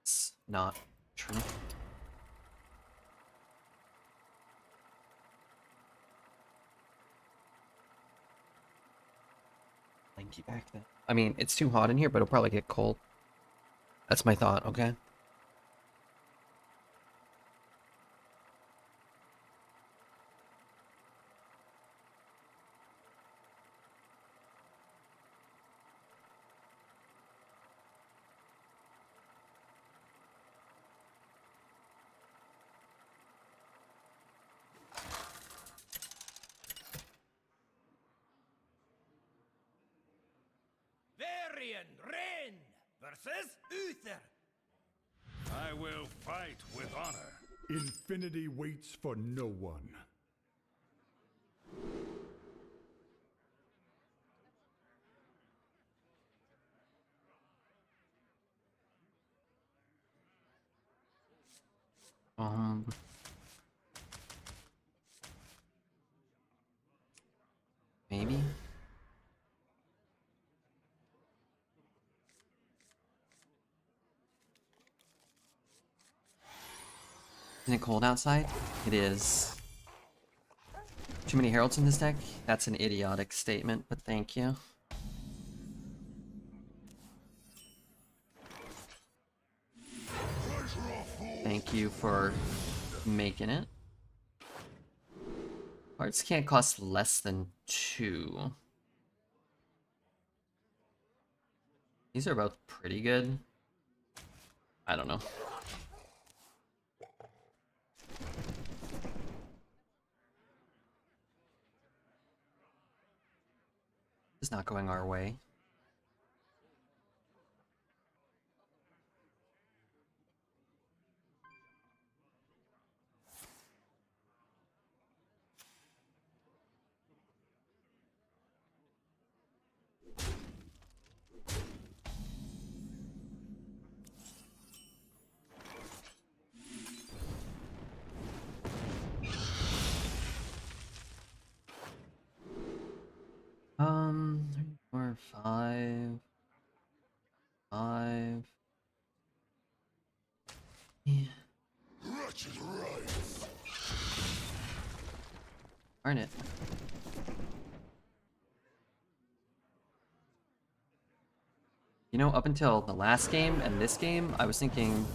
It's not true. Lanky back then. I mean, it's too hot in here, but it'll probably get cold. That's my thought, okay? Valerian Rain versus Uther. I will fight with honor. Infinity waits for no one. Um, maybe. Isn't it cold outside? It is. Too many heralds in this deck? That's an idiotic statement, but thank you. Thank you for making it. Cards can't cost less than 2. These are both pretty good. I don't know. It's not going our way. Three, 4, 5. 5. Yeah. Wretched rights. Darn it. You know, up until the last game and this game, I was thinking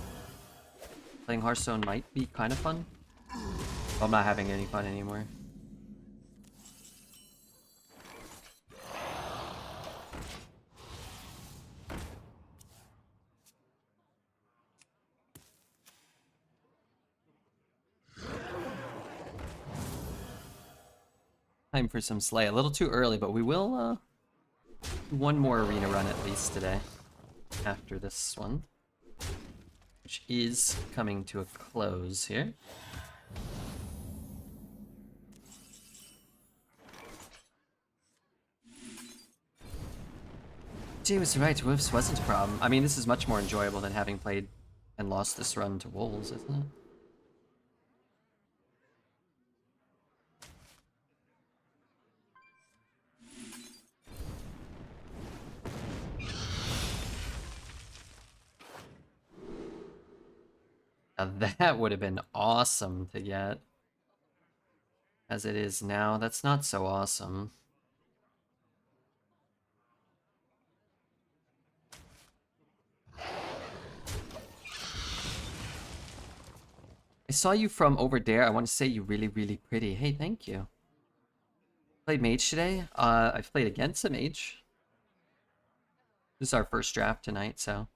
playing Hearthstone might be kind of fun. Well, I'm not having any fun anymore. Time for some Slay. A little too early, but we will do one more arena run at least today. After this one. Which is coming to a close here. Jay was right, Wolves wasn't a problem. I mean, this is much more enjoyable than having played and lost this run to Wolves, isn't it? Now that would have been awesome to get. As it is now, that's not so awesome. I saw you from over there. I want to say you're really, really pretty. Hey, thank you. Played mage today? I've played against a mage. This is our first draft tonight, so.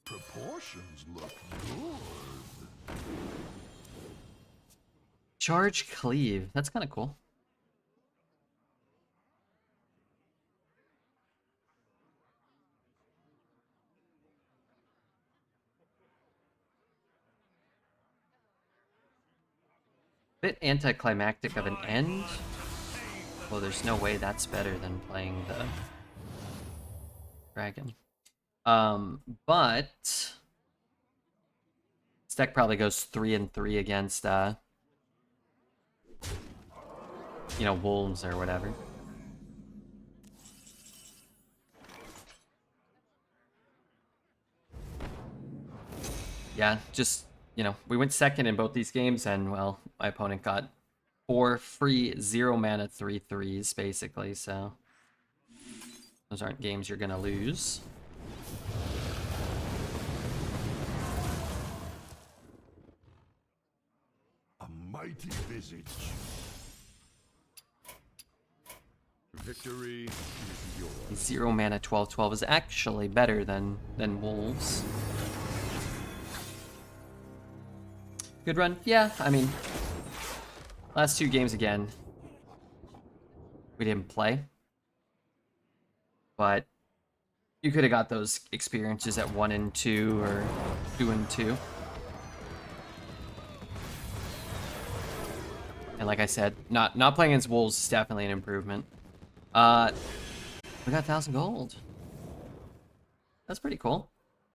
Proportions look good. Charge Cleave. That's kind of cool. Bit anticlimactic of an end. Well, there's no way that's better than playing the dragon. But this deck probably goes 3-3 against you know, wolves or whatever. Yeah, just, you know, we went second in both these games and, well, my opponent got 4 free 0 mana 3/3s, basically, so those aren't games you're gonna lose. A mighty visage. Victory is yours. 0 mana 12/12 is actually better than Wolves. Good run? Yeah, I mean, last 2 games again, we didn't play. But you could have got those experiences at 1 and 2 or 2 and 2. And like I said, not playing against Wolves is definitely an improvement. We got 1,000 gold. That's pretty cool.